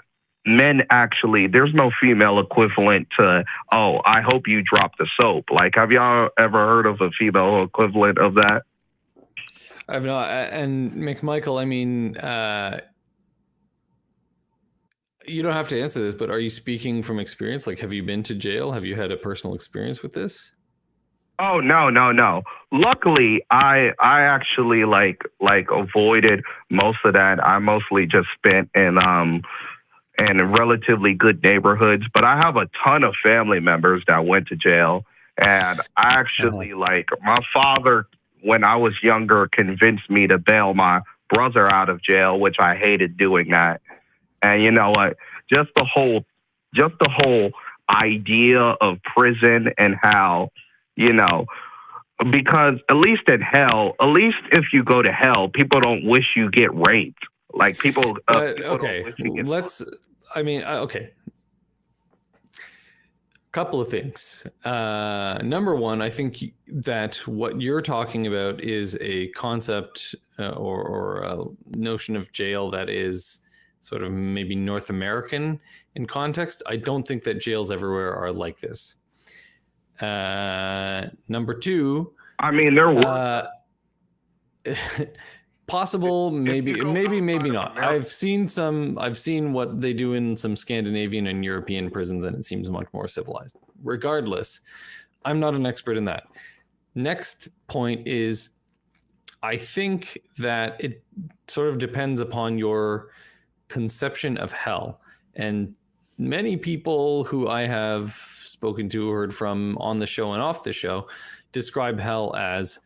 actually, there's no female equivalent to, oh, I hope you drop the soap. Like, have y'all ever heard of a female equivalent of that? I've not. And McMichael, I mean, you don't have to answer this, but are you speaking from experience? Like, have you been to jail? Have you had a personal experience with this? Oh, no. Luckily, I actually like avoided most of that. I mostly just spent in relatively good neighborhoods, but I have a ton of family members that went to jail. And I actually, like, my father, when I was younger, convinced me to bail my brother out of jail, which I hated doing that. And you know what? Just the whole idea of prison, and how, you know, because at least in hell, at least if you go to hell, people don't wish you get raped. Like, people. Okay, okay. Couple of things. Number one, I think that what you're talking about is a concept or a notion of jail that is sort of maybe North American in context. I don't think that jails everywhere are like this. Number two, I mean, there were possible, maybe not. I've seen what they do in some Scandinavian and European prisons, and it seems much more civilized. Regardless, I'm not an expert in that. Next point is, I think that it sort of depends upon your conception of hell. And many people who I have spoken to, heard from on the show and off the show, describe hell as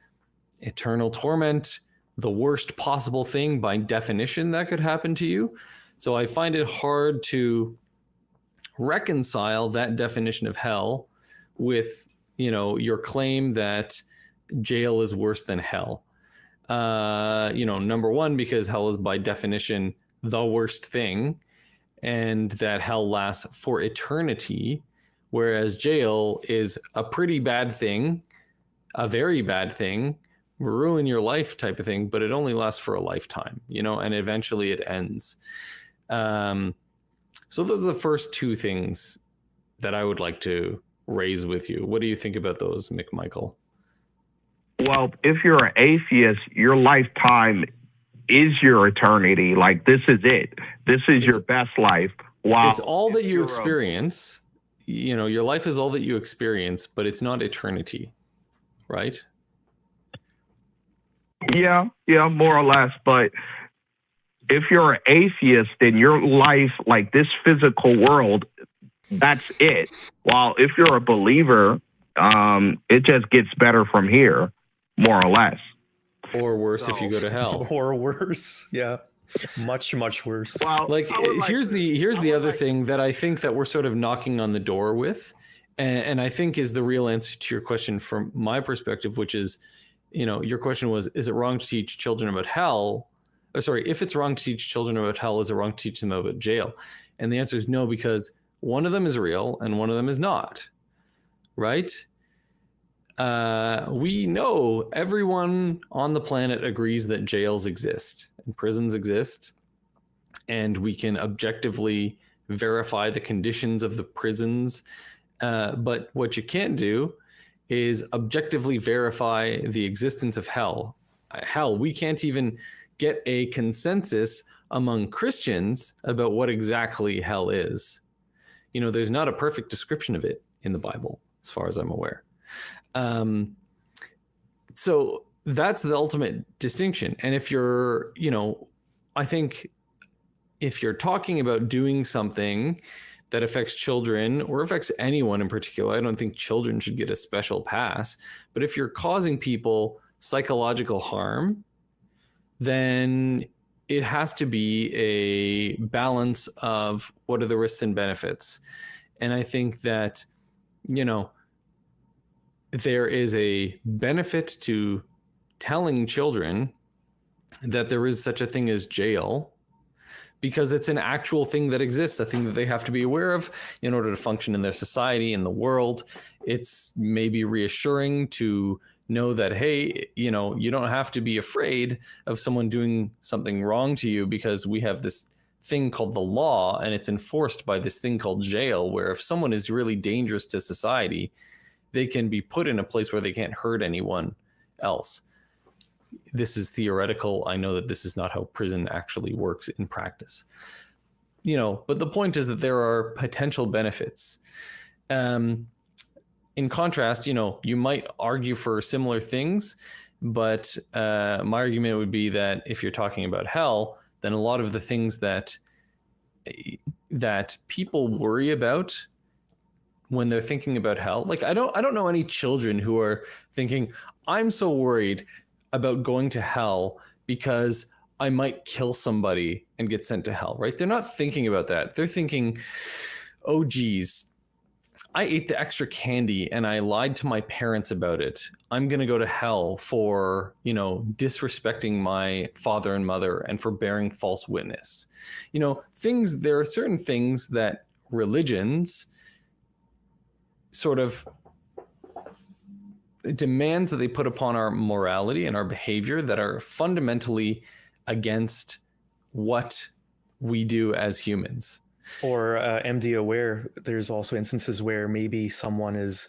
eternal torment, the worst possible thing by definition that could happen to you. So I find it hard to reconcile that definition of hell with, you know, your claim that jail is worse than hell. You know, number one, because hell is by definition the worst thing, and that hell lasts for eternity, whereas jail is a pretty bad thing, a very bad thing, ruin your life type of thing, but it only lasts for a lifetime, you know, and eventually it ends. So those are the first two things that I would like to raise with you. What do you think about those, McMichael? Well, if you're an atheist, your lifetime is your eternity. Like, this is it. This is your best life. Wow. It's all that you experience. You know, your life is all that you experience, but it's not eternity, right? Yeah, more or less. But if you're an atheist, then your life, like this physical world, that's it. While if you're a believer, it just gets better from here, more or less. Or worse if you go to hell. Or worse, yeah, much worse. Well, Like here's the other thing that I think that we're sort of knocking on the door with, and I think is the real answer to your question from my perspective, which is, your question was, is it wrong to teach children about hell? Or sorry, if it's wrong to teach children about hell, is it wrong to teach them about jail? And the answer is no, because one of them is real and one of them is not, right? We know everyone on the planet agrees that jails exist and prisons exist, and we can objectively verify the conditions of the prisons. But what you can't do is objectively verify the existence of hell. Hell, we can't even get a consensus among Christians about what exactly hell is. There's not a perfect description of it in the Bible, as far as I'm aware. So that's the ultimate distinction. And if you're, I think if you're talking about doing something that affects children or affects anyone in particular, I don't think children should get a special pass. But if you're causing people psychological harm, then it has to be a balance of what are the risks and benefits. And I think that, there is a benefit to telling children that there is such a thing as jail, because it's an actual thing that exists, a thing that they have to be aware of in order to function in their society, in the world. It's maybe reassuring to know that, hey, you don't have to be afraid of someone doing something wrong to you, because we have this thing called the law, and it's enforced by this thing called jail, where if someone is really dangerous to society, they can be put in a place where they can't hurt anyone else. This is theoretical. I know that this is not how prison actually works in practice. But the point is that there are potential benefits. In contrast, you might argue for similar things, but my argument would be that if you're talking about hell, then a lot of the things that people worry about when they're thinking about hell, like I don't know any children who are thinking, I'm so worried about going to hell because I might kill somebody and get sent to hell, right? They're not thinking about that. They're thinking, oh geez, I ate the extra candy and I lied to my parents about it. I'm going to go to hell for, disrespecting my father and mother and for bearing false witness. There are certain things that religions sort of demands that they put upon our morality and our behavior that are fundamentally against what we do as humans. Or MD aware, there's also instances where maybe someone is,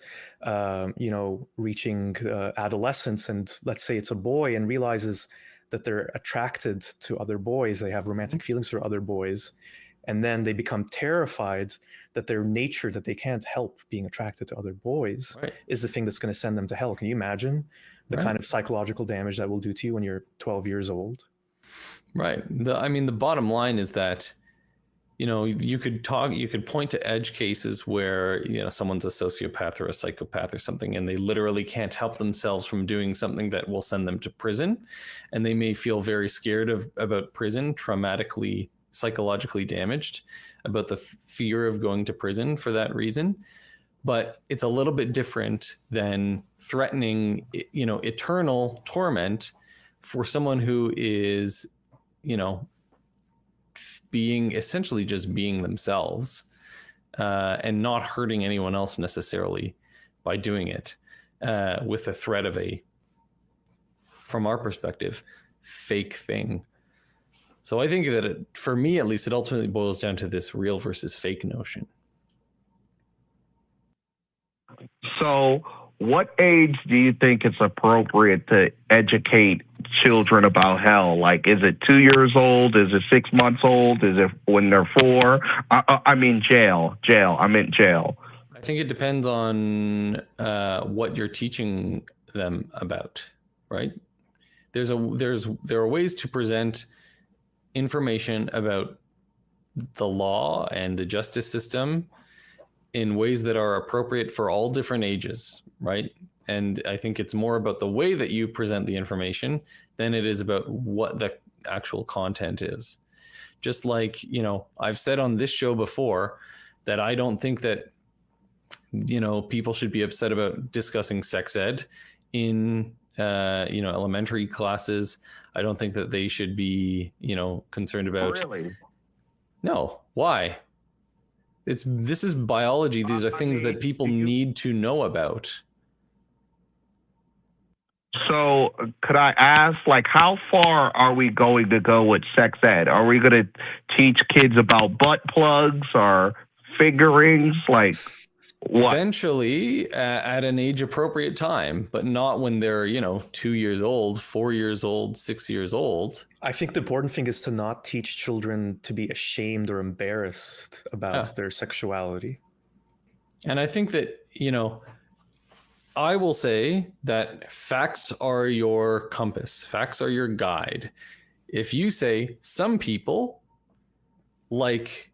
reaching adolescence, and let's say it's a boy, and realizes that they're attracted to other boys. They have romantic feelings for other boys. And then they become terrified that their nature, that they can't help being attracted to other boys, right, is the thing that's going to send them to hell. Can you imagine the kind of psychological damage that will do to you when you're 12 years old? Right. The bottom line is that, you could point to edge cases where, someone's a sociopath or a psychopath or something, and they literally can't help themselves from doing something that will send them to prison. And they may feel very scared about prison, traumatically, psychologically damaged about the fear of going to prison for that reason. But it's a little bit different than threatening, eternal torment for someone who is, essentially just being themselves and not hurting anyone else necessarily by doing it with the threat of from our perspective, fake thing. So I think that for me, at least, it ultimately boils down to this real versus fake notion. So what age do you think it's appropriate to educate children about hell? Like, is it 2 years old? Is it 6 months old? Is it when they're 4? I mean, jail. I meant jail. I think it depends on what you're teaching them about, right? There are ways to present information about the law and the justice system in ways that are appropriate for all different ages, right? And I think it's more about the way that you present the information than it is about what the actual content is. Just like, you know, I've said on this show before that I don't think that, you know, people should be upset about discussing sex ed in, you know, elementary classes. I don't think that they should be, you know, concerned about. Really? No, why? This is biology. These are things that people need to know about. So could I ask, like, how far are we going to go with sex ed? Are we going to teach kids about butt plugs or fingerings? Like, what? Eventually, at an age appropriate time, but not when they're, you know, 2 years old, 4 years old, 6 years old. I think the important thing is to not teach children to be ashamed or embarrassed about their sexuality. And I think that, you know, I will say that facts are your compass. Facts are your guide. If you say some people like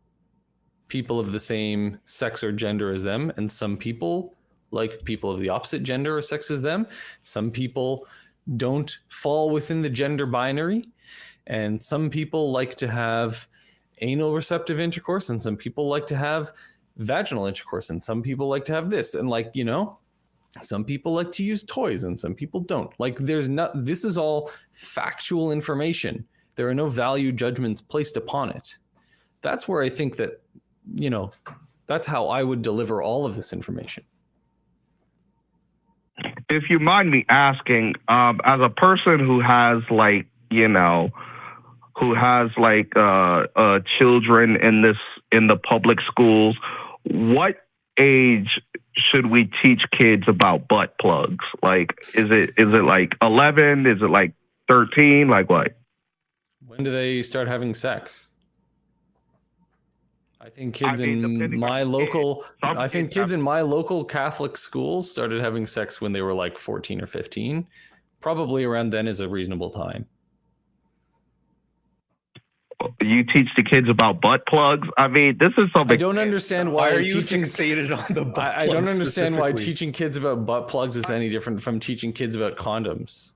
people of the same sex or gender as them, and some people like people of the opposite gender or sex as them, some people don't fall within the gender binary, and some people like to have anal receptive intercourse, and some people like to have vaginal intercourse, and some people like to have this, and, like, you know, some people like to use toys and some people don't. Like, this is all factual information. There are no value judgments placed upon it. That's where I think that, you know, that's how I would deliver all of this information. If you mind me asking, as a person who has, like, you know, who has, like, children in the public schools, what age should we teach kids about butt plugs? Like, is it like 11? Is it like 13? Like what? When do they start having sex? I think kids in my local Catholic schools started having sex when they were like 14 or 15. Probably around then is a reasonable time. You teach the kids about butt plugs? I mean, this is something. I don't understand why are you fixated on the butt plugs? I don't understand why teaching kids about butt plugs is any different from teaching kids about condoms.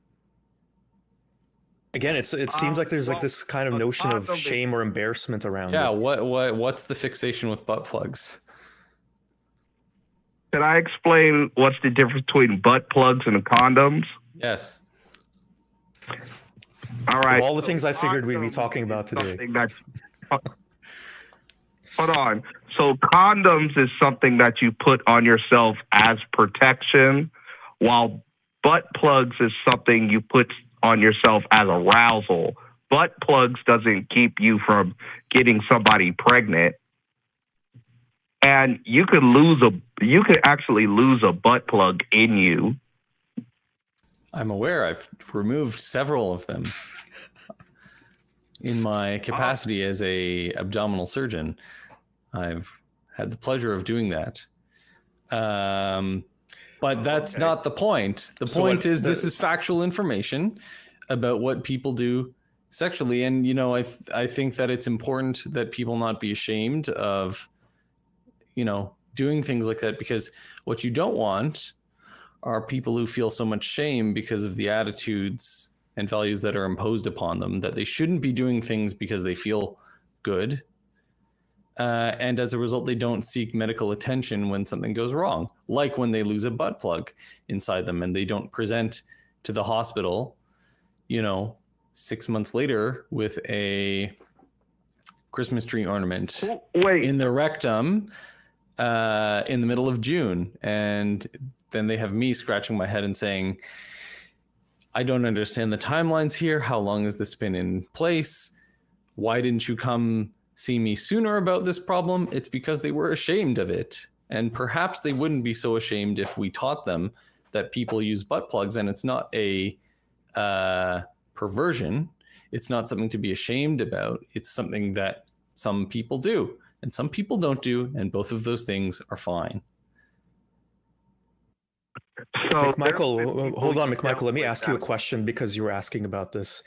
Again, it seems like there's like this kind of notion of shame or embarrassment around it. Yeah, what's the fixation with butt plugs? Can I explain what's the difference between butt plugs and condoms? Yes. All right. Of all the things I figured we'd be talking about today. Hold on. So condoms is something that you put on yourself as protection, while butt plugs is something you put on yourself as arousal. Butt plugs doesn't keep you from getting somebody pregnant. And you could actually lose a butt plug in you. I'm aware. I've removed several of them in my capacity as a abdominal surgeon. I've had the pleasure of doing that. But that's not the point. The point is this is factual information about what people do sexually. And, you know, I think that it's important that people not be ashamed of, you know, doing things like that, because what you don't want are people who feel so much shame because of the attitudes and values that are imposed upon them, that they shouldn't be doing things because they feel good. And as a result, they don't seek medical attention when something goes wrong, like when they lose a butt plug inside them and they don't present to the hospital, you know, 6 months later with a Christmas tree ornament in the rectum in the middle of June. And then they have me scratching my head and saying, I don't understand the timelines here. How long has this been in place? Why didn't you come see me sooner about this problem? It's because they were ashamed of it. And perhaps they wouldn't be so ashamed if we taught them that people use butt plugs, and it's not a perversion. It's not something to be ashamed about. It's something that some people do and some people don't do, and both of those things are fine. So McMichael, hold on, McMichael. Let me ask you a question, because you were asking about this.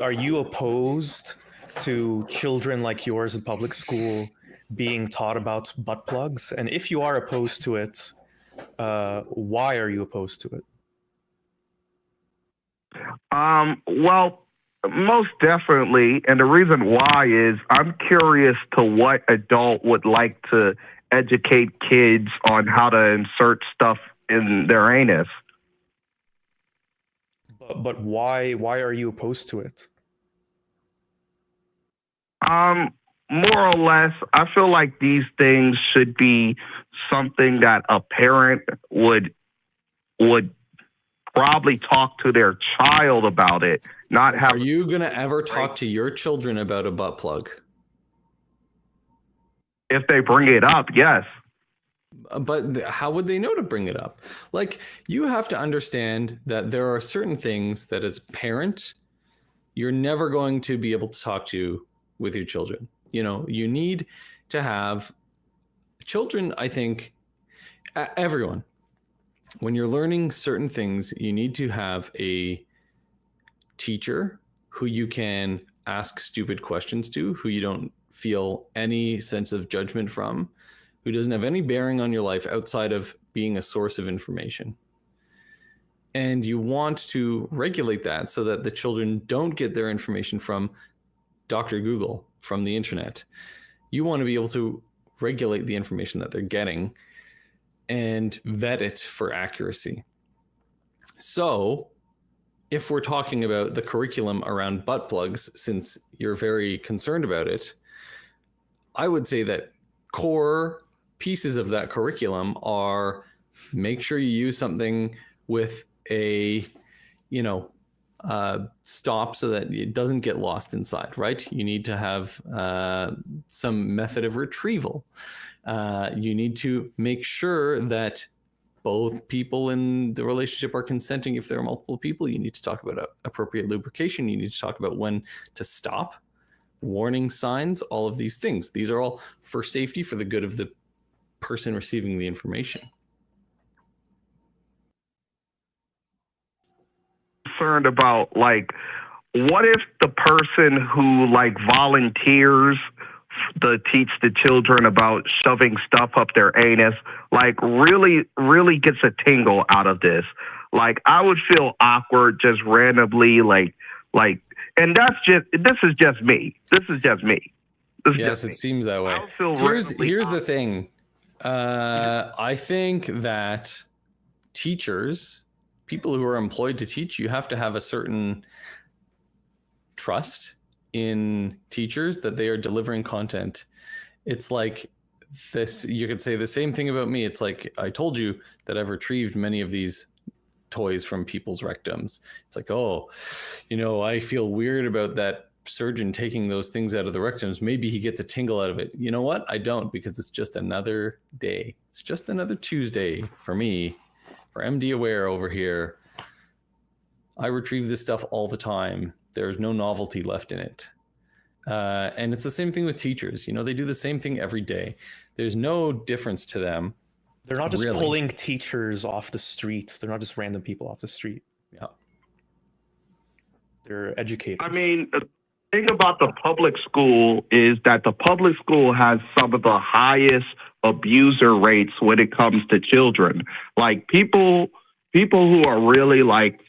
Are you opposed to children like yours in public school being taught about butt plugs? And if you are opposed to it, why are you opposed to it? Well, most definitely. And the reason why is I'm curious to what adult would like to educate kids on how to insert stuff in their anus. But why are you opposed to it? More or less, I feel like these things should be something that a parent would probably talk to their child about it, not have. Are you going to ever talk to your children about a butt plug? If they bring it up, yes. But how would they know to bring it up? Like, you have to understand that there are certain things that as a parent, you're never going to be able to talk to with your children. You know, you need to have children, I think, everyone, when you're learning certain things, you need to have a teacher who you can ask stupid questions to, who you don't feel any sense of judgment from, who doesn't have any bearing on your life outside of being a source of information. And you want to regulate that so that the children don't get their information from Dr. Google, from the internet. You want to be able to regulate the information that they're getting and vet it for accuracy. So if we're talking about the curriculum around butt plugs, since you're very concerned about it, I would say that core pieces of that curriculum are make sure you use something with a, stop so that it doesn't get lost inside, right? You need to have some method of retrieval. You need to make sure that both people in the relationship are consenting. If there are multiple people, you need to talk about appropriate lubrication. You need to talk about when to stop, warning signs, all of these things. These are all for safety, for the good of the person receiving the information. Concerned about, like, what if the person who volunteers to teach the children about shoving stuff up their anus, really gets a tingle out of this? Like, I would feel awkward just randomly, and this is just me. Yes, it seems that way. Here's the thing. I think that teachers, people who are employed to teach, you have to have a certain trust in teachers that they are delivering content. It's like this, you could say the same thing about me. It's like, I told you that I've retrieved many of these toys from people's rectums. It's like, I feel weird about that surgeon taking those things out of the rectums. Maybe he gets a tingle out of it. You know what? I don't, because it's just another day. It's just another Tuesday for me, for MD Aware over here. I retrieve this stuff all the time. There's no novelty left in it. And it's the same thing with teachers. They do the same thing every day. There's no difference to them. They're not just pulling teachers off the streets. They're not just random people off the street. Yeah. They're educators. I mean, the thing about the public school is that the public school has some of the highest abuser rates when it comes to children. Like, people who are really like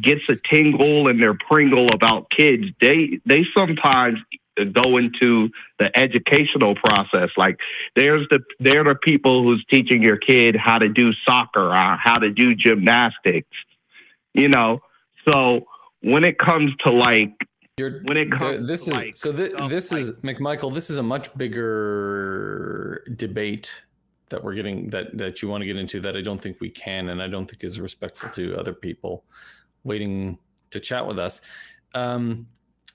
gets a tingle and they're pringle about kids, they sometimes go into the educational process. Like, they're the people who's teaching your kid how to do soccer, how to do gymnastics, So when it comes to McMichael, this is a much bigger debate that we're getting, that you want to get into, that I don't think we can, and I don't think is respectful to other people waiting to chat with us.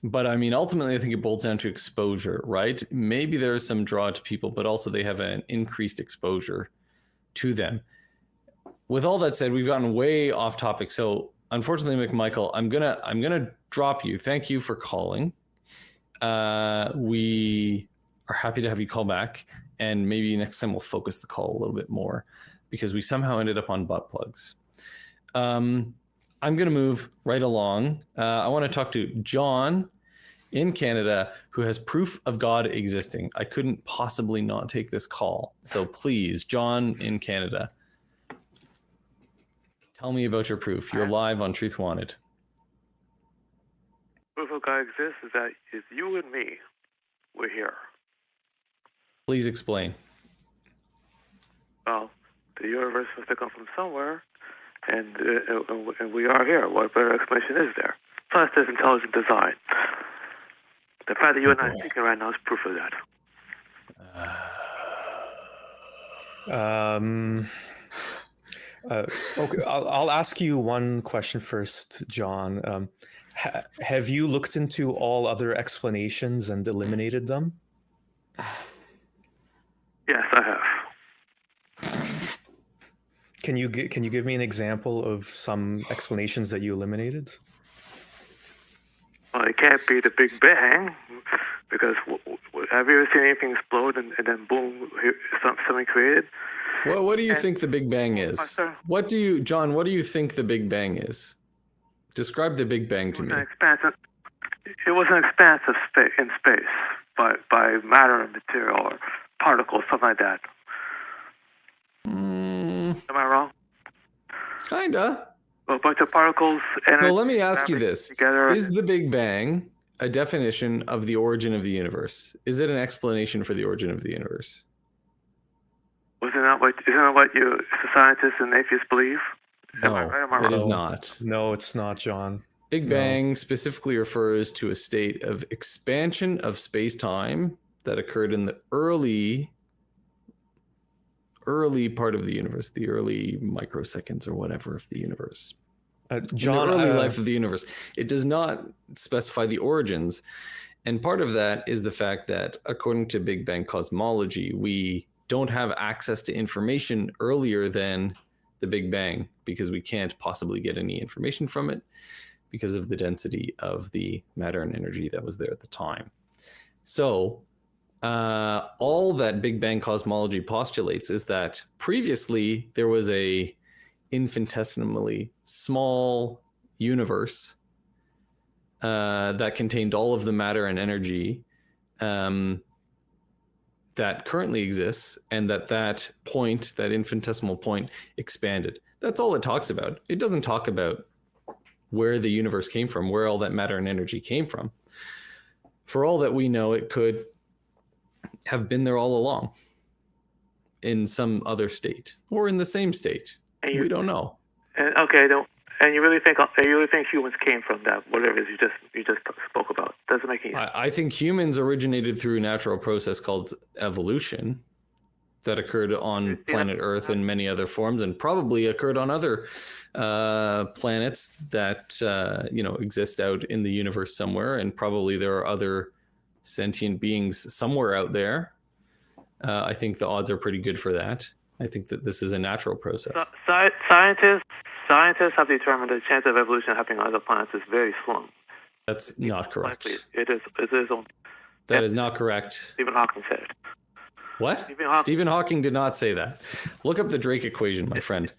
But I mean, ultimately, I think it boils down to exposure, right? Maybe there's some draw to people, but also they have an increased exposure to them. With all that said, we've gotten way off topic. So unfortunately, McMichael, I'm gonna drop you. Thank you for calling. We are happy to have you call back, and maybe next time we'll focus the call a little bit more, because we somehow ended up on butt plugs. I'm going to move right along. I want to talk to John in Canada who has proof of God existing. I couldn't possibly not take this call. So please, John in Canada, tell me about your proof. You're live on Truth Wanted. Proof of God exists is that it's you and me. We're here. Please explain. Well, the universe must have come from somewhere, and we are here. What better explanation is there? Plus, there's intelligent design. The fact that you and I are speaking right now is proof of that. Okay, I'll ask you one question first, John. Have you looked into all other explanations and eliminated them? Yes, I have. Can you give me an example of some explanations that you eliminated? Well, it can't be the Big Bang, because have you ever seen anything explode and then boom, something created? Well, what do you think the Big Bang is? John, what do you think the Big Bang is? Describe the Big Bang to me. It was an expanse of in space by matter and material or particles, something like that. Am I wrong? Kinda. A bunch of particles. So let me ask you this. Together. Is the Big Bang a definition of the origin of the universe? Is it an explanation for the origin of the universe? Isn't that what you scientists and atheists believe? No, it is not. No, it's not, John. Big Bang specifically refers to a state of expansion of space-time that occurred in the early part of the universe, the early microseconds or whatever of the universe. John, in the early life of the universe. It does not specify the origins. And part of that is the fact that according to Big Bang cosmology, we don't have access to information earlier than the Big Bang because we can't possibly get any information from it because of the density of the matter and energy that was there at the time. So all that Big Bang cosmology postulates is that previously there was a infinitesimally small universe that contained all of the matter and energy that currently exists, and that point, that infinitesimal point, expanded. That's all it talks about. It doesn't talk about where the universe came from, where all that matter and energy came from. For all that we know, it could have been there all along in some other state or in the same state. We don't know. And you really think humans came from that, whatever it is you just spoke about? Doesn't make any sense. I think humans originated through a natural process called evolution that occurred on planet Earth in many other forms, and probably occurred on other planets that exist out in the universe somewhere, and probably there are other sentient beings somewhere out there. I think the odds are pretty good for that. I think that this is a natural process. Scientists have determined the chance of evolution happening on other planets is very slim. That's not correct. It is. That is not correct. Stephen Hawking said it. What? Stephen Hawking did not say that. Look up the Drake equation, my friend.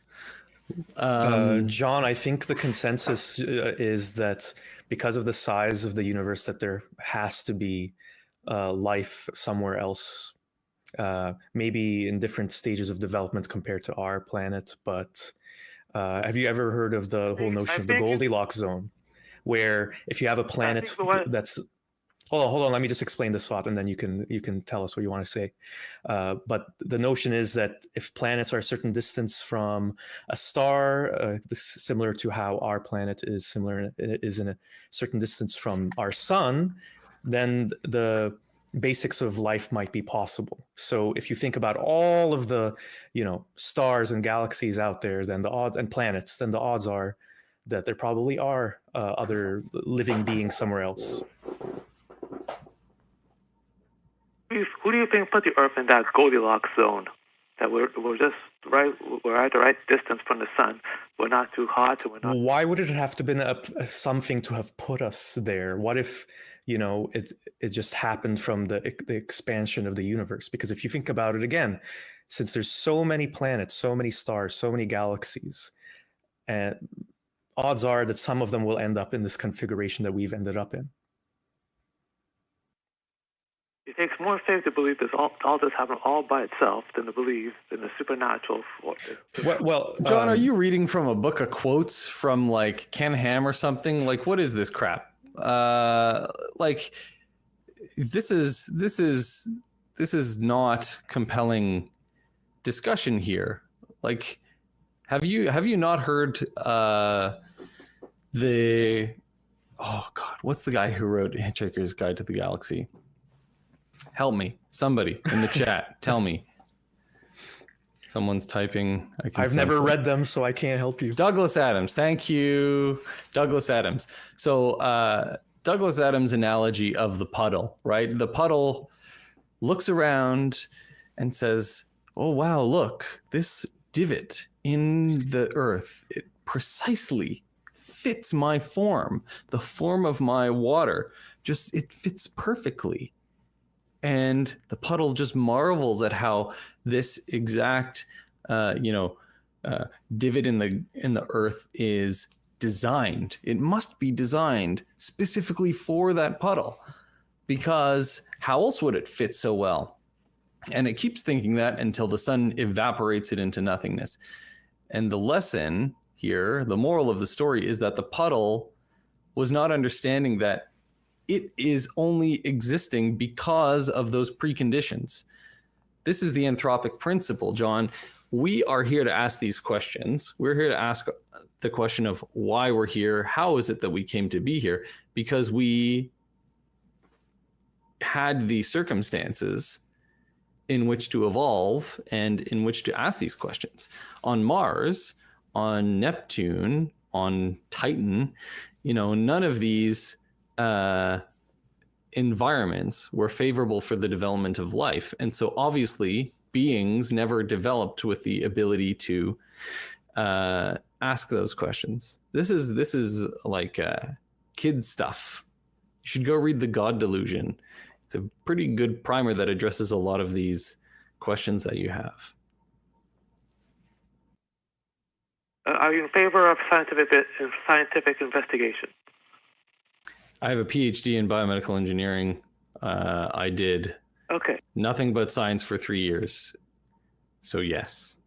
John, I think the consensus is that because of the size of the universe, that there has to be life somewhere else, maybe in different stages of development compared to our planet. But have you ever heard of the whole notion of the Goldilocks zone, where if you have a planet that's... Hold on. Let me just explain this thought, and then you can tell us what you want to say. But the notion is that if planets are a certain distance from a star, similar to how our planet is in a certain distance from our sun, then the basics of life might be possible. So if you think about all of the stars and galaxies out there, then the odds, and planets, then the odds are that there probably are other living beings somewhere else. Who do you think put the Earth in that Goldilocks zone? That we're just right, we're at the right distance from the sun. We're not too hot, and we're not. Why would it have to been something to have put us there? What if it just happened from the expansion of the universe? Because if you think about it again, since there's so many planets, so many stars, so many galaxies, and odds are that some of them will end up in this configuration that we've ended up in. It takes more faith to believe this all this happened all by itself than to believe in the supernatural forces. Well, John, are you reading from a book of quotes from like Ken Ham or something? Like, what is this crap? Like, this is not compelling discussion here. Like, have you not heard what's the guy who wrote Hitchhiker's Guide to the Galaxy? Help me, somebody in the chat. Tell me. Someone's typing. I've never read them, so I can't help you. Douglas Adams. Thank you, Douglas Adams. So Douglas Adams' analogy of the puddle, right? The puddle looks around and says, oh, wow, look, this divot in the earth, it precisely fits my form. The form of my water, just it fits perfectly. And the puddle just marvels at how this exact, divot in the earth is designed. It must be designed specifically for that puddle, because how else would it fit so well? And it keeps thinking that until the sun evaporates it into nothingness. And the lesson here, the moral of the story, is that the puddle was not understanding that it is only existing because of those preconditions. This is the anthropic principle, John. We are here to ask these questions. We're here to ask the question of why we're here. How is it that we came to be here? Because we had the circumstances in which to evolve and in which to ask these questions. On Mars, on Neptune, on Titan, none of these environments were favorable for the development of life. And so obviously beings never developed with the ability to ask those questions. This is like kid stuff. You should go read The God Delusion. It's a pretty good primer that addresses a lot of these questions that you have. Are you in favor of scientific investigation? I have a PhD in biomedical engineering. I did nothing but science for 3 years. So yes.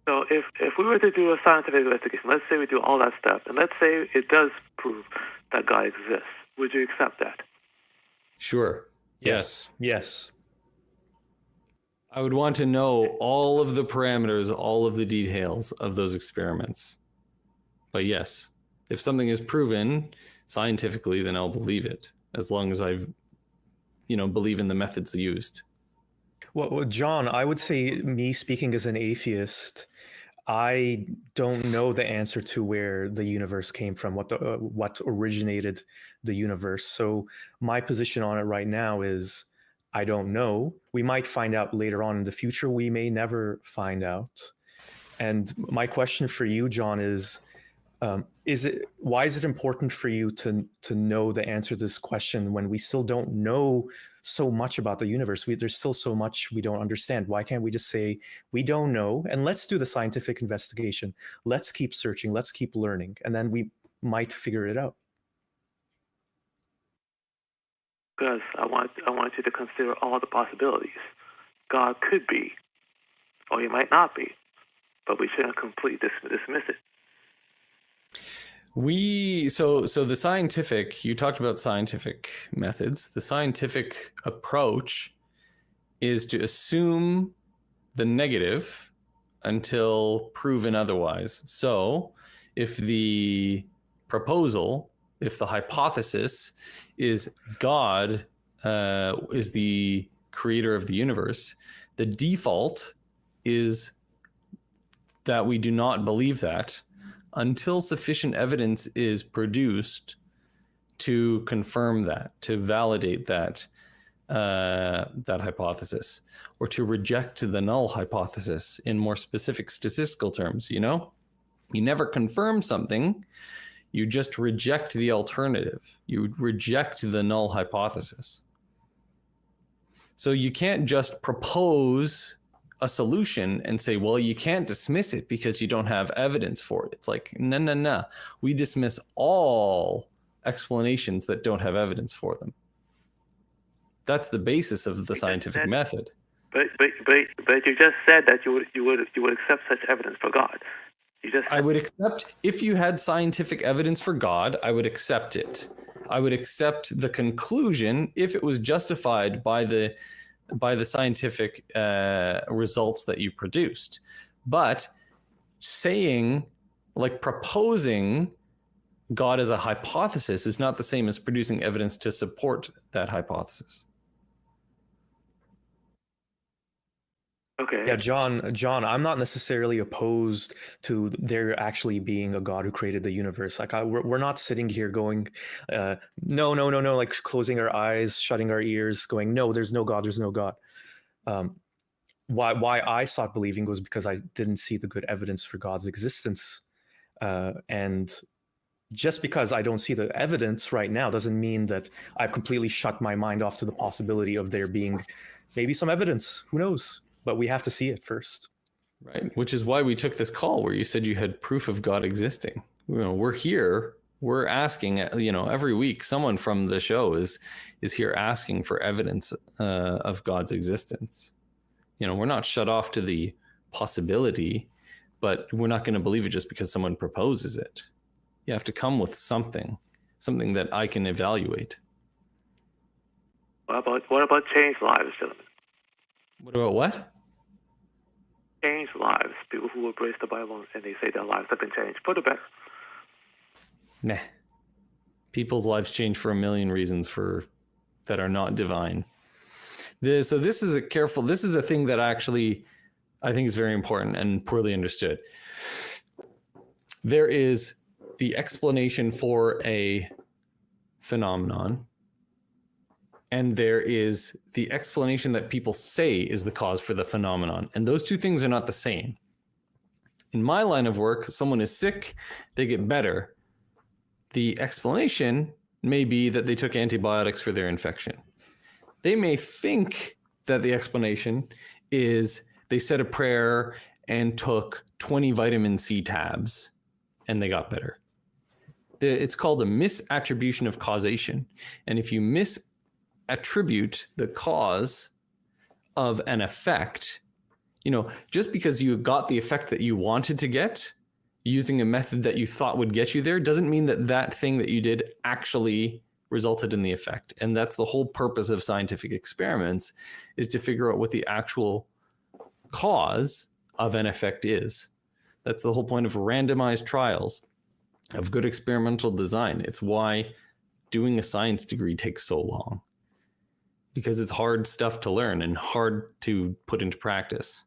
So if we were to do a scientific investigation, let's say we do all that stuff, and let's say it does prove that God exists, would you accept that? Sure. Yes. I would want to know all of the parameters, all of the details of those experiments. But yes, if something is proven scientifically, then I'll believe it, as long as I believe in the methods used. Well, John, I would say, me speaking as an atheist, I don't know the answer to where the universe came from, what originated the universe. So my position on it right now is I don't know. We might find out later on in the future. We may never find out. And my question for you, John, is why is it important for you to know the answer to this question when we still don't know so much about the universe? There's still so much we don't understand. Why can't we just say we don't know, and let's do the scientific investigation? Let's keep searching. Let's keep learning, and then we might figure it out. Because I want you to consider all the possibilities. God could be, or he might not be, but we shouldn't completely dismiss it. So the scientific, you talked about scientific methods. The scientific approach is to assume the negative until proven otherwise. So if the hypothesis is God is the creator of the universe, the default is that we do not believe that until sufficient evidence is produced to confirm that, to validate that hypothesis, or to reject the null hypothesis in more specific statistical terms. You never confirm something, you just reject the alternative. You reject the null hypothesis. So you can't just propose a solution and say, well, you can't dismiss it because you don't have evidence for it. It's like, no. We dismiss all explanations that don't have evidence for them. That's the basis of the scientific method. But you just said that you would accept such evidence for God. I would accept, if you had scientific evidence for God, I would accept it. I would accept the conclusion if it was justified by the scientific results that you produced. But saying, like proposing God as a hypothesis is not the same as producing evidence to support that hypothesis. Okay. Yeah, John, I'm not necessarily opposed to there actually being a God who created the universe. Like, we're not sitting here going, no, like closing our eyes, shutting our ears, going, no, there's no God, there's no God. Why I stopped believing was because I didn't see the good evidence for God's existence. And just because I don't see the evidence right now doesn't mean that I've completely shut my mind off to the possibility of there being maybe some evidence. Who knows? But we have to see it first. Right. Which is why we took this call where you said you had proof of God existing. We're here. We're asking, every week someone from the show is here asking for evidence of God's existence. We're not shut off to the possibility, but we're not going to believe it just because someone proposes it. You have to come with something that I can evaluate. What about changed lives, gentlemen? What about what? Changed lives. People who embrace the Bible and they say their lives have been changed for the better. Nah. People's lives change for a million reasons that are not divine. So this is a thing that actually I think is very important and poorly understood. There is the explanation for a phenomenon, and there is the explanation that people say is the cause for the phenomenon. And those two things are not the same. In my line of work, someone is sick, they get better. The explanation may be that they took antibiotics for their infection. They may think that the explanation is they said a prayer and took 20 vitamin C tabs and they got better. It's called a misattribution of causation. And if you misattribute the cause of an effect, just because you got the effect that you wanted to get using a method that you thought would get you there doesn't mean that thing that you did actually resulted in the effect. And that's the whole purpose of scientific experiments, is to figure out what the actual cause of an effect is. That's the whole point of randomized trials, of good experimental design. It's why doing a science degree takes so long, because it's hard stuff to learn and hard to put into practice.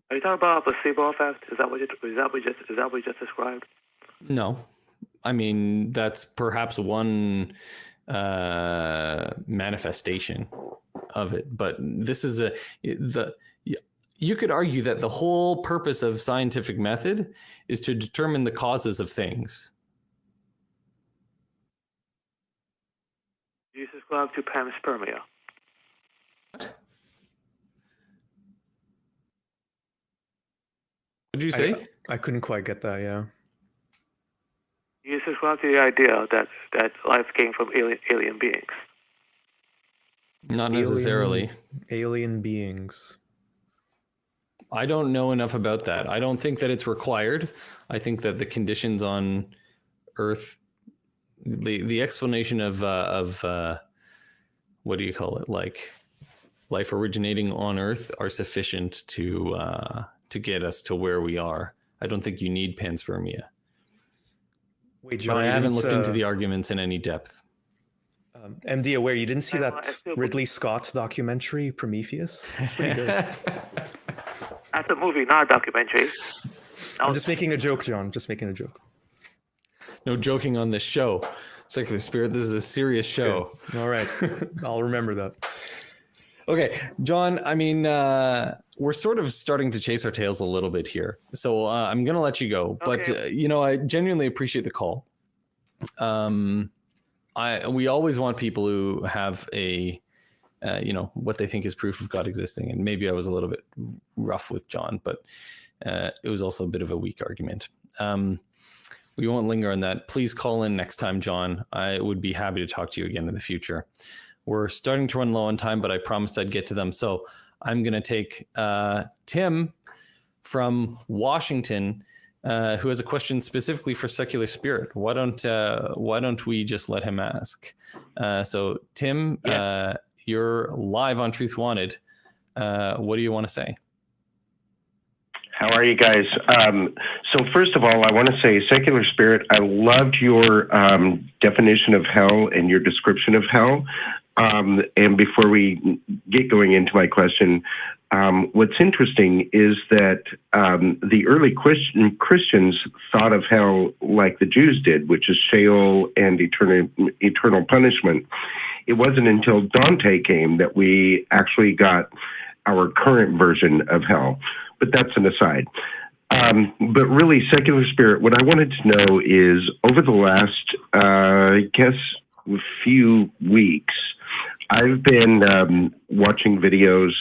Are you talking about a placebo effect? Is that what you just described? No. I mean, that's perhaps one manifestation of it, but this is you could argue that the whole purpose of scientific method is to determine the causes of things. You subscribe to panspermia. What did you say? I couldn't quite get that, yeah. You subscribe to the idea that life came from alien beings. Not necessarily. Alien beings. I don't know enough about that. I don't think that it's required. I think that the conditions on Earth, the explanation of what do you call it, like life originating on Earth, are sufficient to get us to where we are. I don't think you need panspermia. Wait, John, but I haven't looked into the arguments in any depth. MD Aware, you didn't see that Ridley Scott documentary, Prometheus? It's pretty good. That's a movie, not a documentary. I'm just making a joke, John. Just making a joke. No joking on this show. Secular Spirit, this is a serious show. Okay. All right. I'll remember that. Okay, John, I mean, we're sort of starting to chase our tails a little bit here. So I'm going to let you go. Okay. But, I genuinely appreciate the call. We always want people who have a what they think is proof of God existing. And maybe I was a little bit rough with John, but it was also a bit of a weak argument. We won't linger on that. Please call in next time, John. I would be happy to talk to you again in the future. We're starting to run low on time, but I promised I'd get to them. So I'm going to take Tim from Washington, who has a question specifically for Secular Spirit. Why don't we just let him ask? So Tim, you're live on Truth Wanted. What do you want to say? How are you guys? So first of all, I want to say, Secular Spirit, I loved your definition of hell and your description of hell. And before we get going into my question, what's interesting is that the early Christians thought of hell like the Jews did, which is Sheol and eternal punishment. It wasn't until Dante came that we actually got our current version of hell. But that's an aside. But really, Secular Spirit, what I wanted to know is, over the last, few weeks, I've been watching videos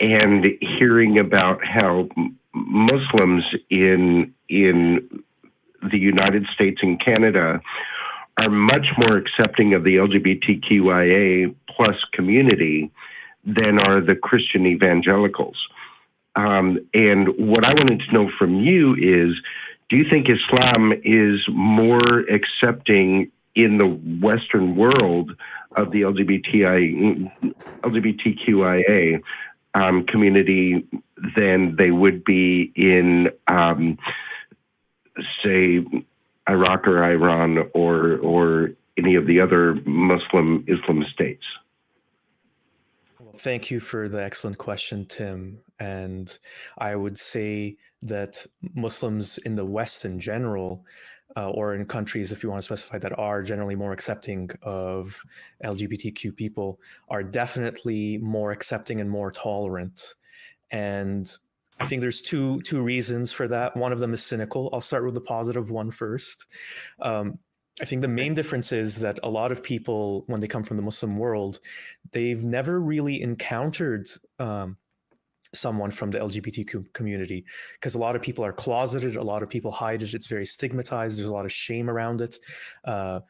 and hearing about how Muslims in the United States and Canada are much more accepting of the LGBTQIA plus community than are the Christian evangelicals. And what I wanted to know from you is, do you think Islam is more accepting in the Western world of the LGBTQIA community than they would be in, say, Iraq or Iran or any of the other Muslim Islam states? Thank you for the excellent question, Tim. And I would say that Muslims in the West in general, or in countries, if you want to specify, that are generally more accepting of LGBTQ people, are definitely more accepting and more tolerant. And I think there's two reasons for that. One of them is cynical. I'll start with the positive one first. I think the main difference is that a lot of people, when they come from the Muslim world, they've never really encountered someone from the LGBTQ community, because a lot of people are closeted, a lot of people hide it, it's very stigmatized, there's a lot of shame around it.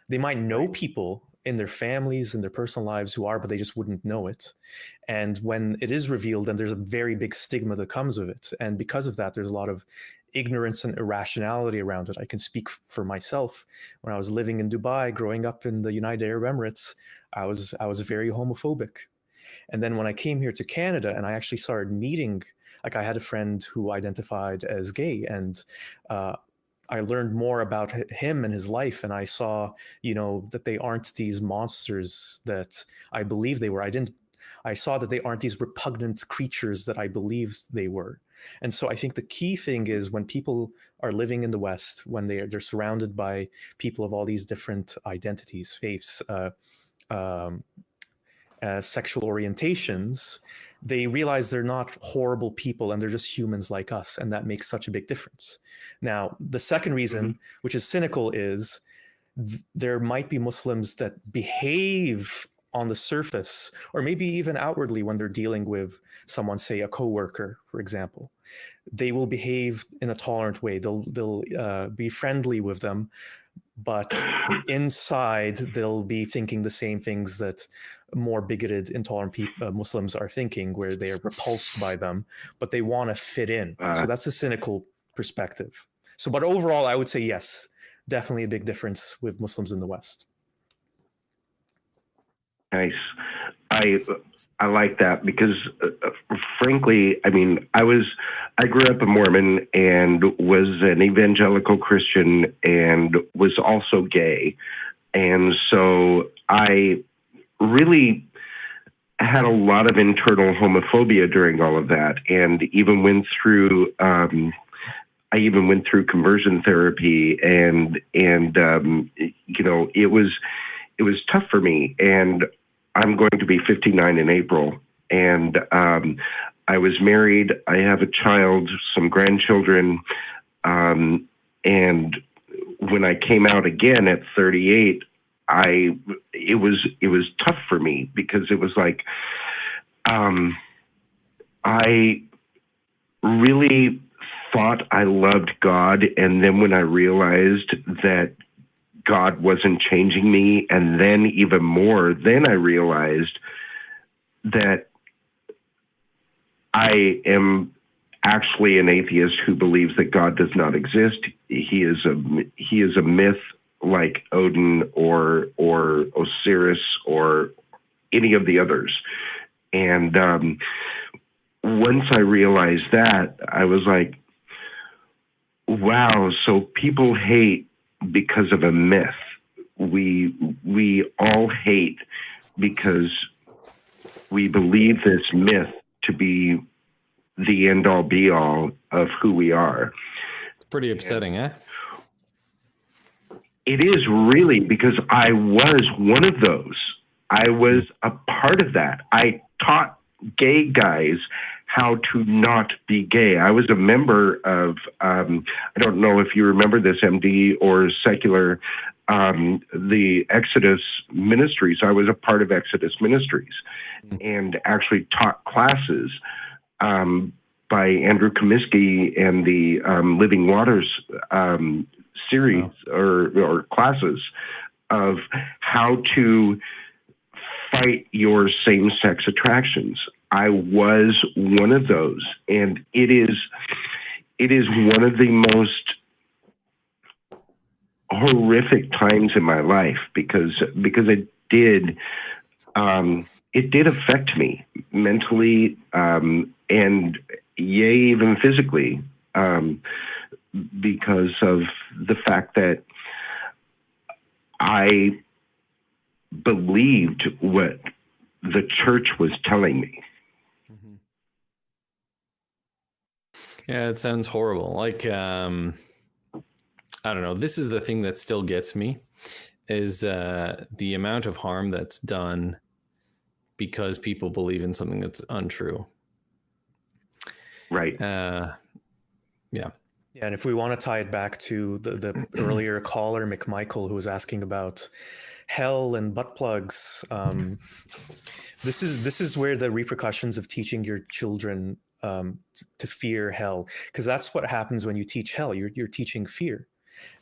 They might know people in their families, in their personal lives who are, but they just wouldn't know it. And when it is revealed, then there's a very big stigma that comes with it. And because of that, there's a lot of ignorance and irrationality around it. I can speak for myself. When I was living in Dubai, growing up in the United Arab Emirates, I was very homophobic. And then when I came here to Canada and I actually started meeting, like I had a friend who identified as gay, and I learned more about him and his life, and I saw, that they aren't these monsters that I believed they were. I saw that they aren't these repugnant creatures that I believed they were. And so I think the key thing is, when people are living in the West, when they're surrounded by people of all these different identities, faiths, sexual orientations, they realize they're not horrible people and they're just humans like us. And that makes such a big difference. Now, the second reason, which is cynical, is there might be Muslims that behave on the surface, or maybe even outwardly, when they're dealing with someone, say a coworker, for example. They will behave in a tolerant way. They'll be friendly with them, but inside they'll be thinking the same things that more bigoted, intolerant Muslims are thinking, where they are repulsed by them, but they want to fit in. So that's a cynical perspective. So, but overall, I would say yes, definitely a big difference with Muslims in the West. Nice. I like that, because frankly, I mean, I grew up a Mormon and was an evangelical Christian and was also gay. And so I really had a lot of internal homophobia during all of that, and even went through conversion therapy, and it was tough for me. And I'm going to be 59 in April, and I was married. I have a child, some grandchildren, and when I came out again at 38, it was tough for me because it was like, I really thought I loved God. And then when I realized that God wasn't changing me, and then even more, then I realized that I am actually an atheist who believes that God does not exist. He is a myth like Odin or Osiris or any of the others. And once I realized that, I was like, wow, so people hate because of a myth. We all hate because we believe this myth to be the end all be all of who we are. It's pretty upsetting, eh? It is really, because I was one of those. I was a part of that. I taught gay guys how to not be gay. I was a member of, I don't know if you remember this, MD, or secular, the Exodus Ministries. I was a part of Exodus Ministries and actually taught classes by Andrew Comiskey and the Living Waters series or classes of how to fight your same-sex attractions. I was one of those, and it is one of the most horrific times in my life because it did affect me mentally and even physically because of the fact that I believed what the church was telling me. Yeah, it sounds horrible. Like, I don't know. This is the thing that still gets me, is the amount of harm that's done because people believe in something that's untrue. Right. Yeah. Yeah, and if we want to tie it back to the earlier caller, McMichael, who was asking about hell and butt plugs, this is where the repercussions of teaching your children to fear hell, because that's what happens when you teach hell. You're teaching fear,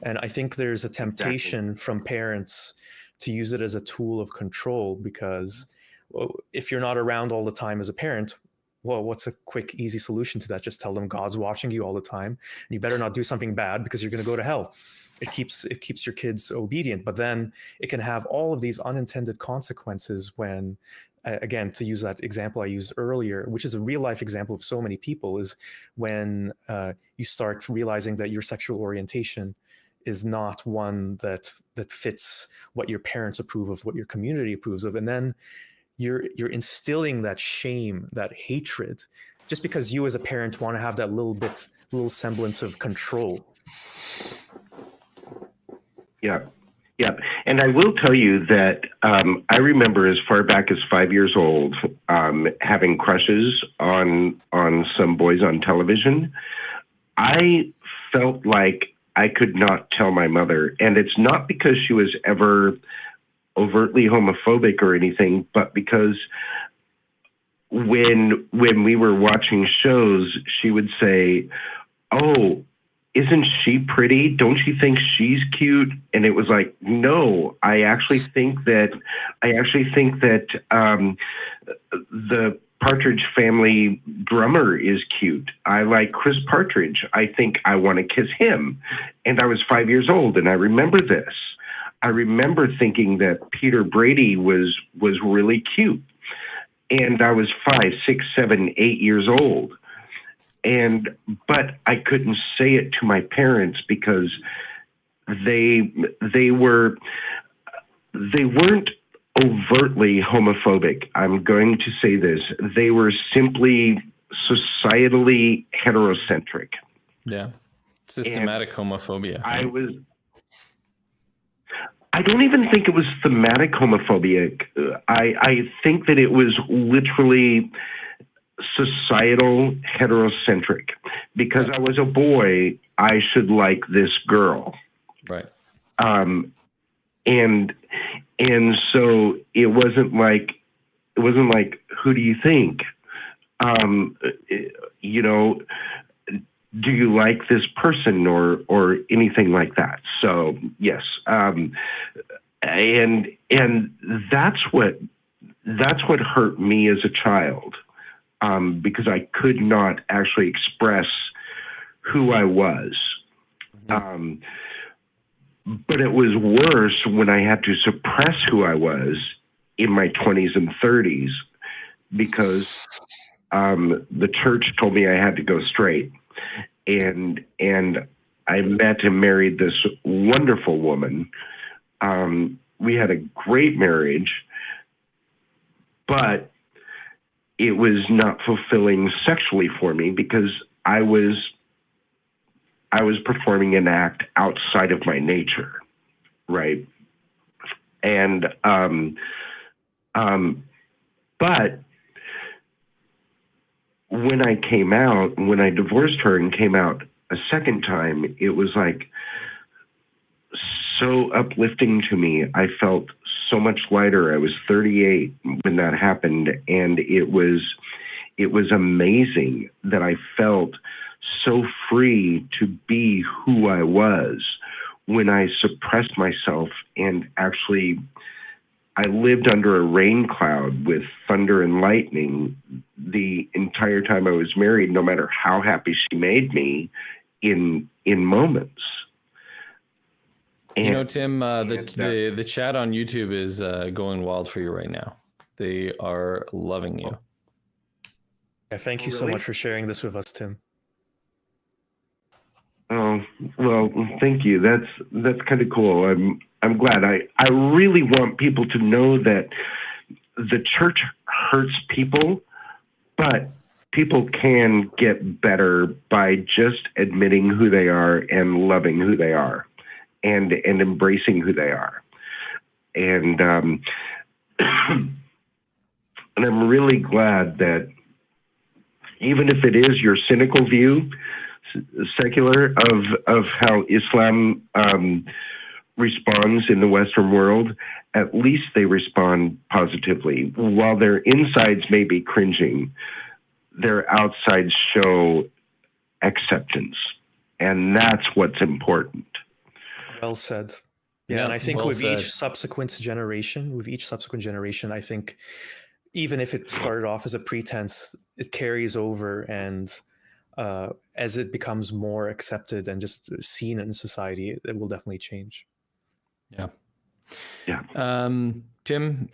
and I think there's a temptation from parents to use it as a tool of control, because if you're not around all the time as a parent, well, what's a quick, easy solution to that? Just tell them God's watching you all the time, and you better not do something bad because you're going to go to hell. It keeps your kids obedient, but then it can have all of these unintended consequences when, again, to use that example I used earlier, which is a real life example of so many people, is when you start realizing that your sexual orientation is not one that fits what your parents approve of, what your community approves of, and then you're instilling that shame, that hatred, just because you as a parent want to have that little semblance of control. Yeah. Yeah. And I will tell you that I remember as far back as 5 years old having crushes on some boys on television. I felt like I could not tell my mother. And it's not because she was ever overtly homophobic or anything, but because when we were watching shows, she would say, "Oh, isn't she pretty? Don't you think she's cute?" And it was like, no, I actually think that the Partridge Family drummer is cute. I like Chris Partridge. I think I want to kiss him. And I was 5 years old, and I remember this. I remember thinking that Peter Brady was really cute. And I was 5, 6, 7, 8 years old. But I couldn't say it to my parents because they weren't overtly homophobic. I'm going to say this. They were simply societally heterocentric. Yeah. Systematic homophobia. I don't even think it was thematic homophobia. I think that it was literally societal heterocentric. Because I was a boy, I should like this girl. Right. And And so it wasn't like, who do you think? You know, do you like this person or anything like that? So yes, and that's what hurt me as a child, because I could not actually express who I was. But it was worse when I had to suppress who I was in my 20s and 30s, because the church told me I had to go straight. And I met and married this wonderful woman. We had a great marriage, but it was not fulfilling sexually for me because I was performing an act outside of my nature, right? And but when I came out, when I divorced her and came out a second time, it was like so uplifting to me. I felt so much lighter. I was 38 when that happened, and it was amazing that I felt so free to be who I was when I suppressed myself and actually I lived under a rain cloud with thunder and lightning the entire time I was married, no matter how happy she made me in moments. And, you know, Tim, the chat on YouTube is going wild for you right now. They are loving you. Yeah, thank you so much for sharing this with us, Tim. Oh, well, thank you. That's kind of cool. I'm glad. I really want people to know that the church hurts people, but people can get better by just admitting who they are and loving who they are and embracing who they are. And and I'm really glad that even if it is your cynical view, secular, of how Islam responds in the Western world, at least they respond positively. While their insides may be cringing, their outsides show acceptance. And that's what's important. Well said. Yeah, and I think with each subsequent generation, I think even if it started off as a pretense, it carries over, and as it becomes more accepted and just seen in society, it will definitely change. Yeah. Tim,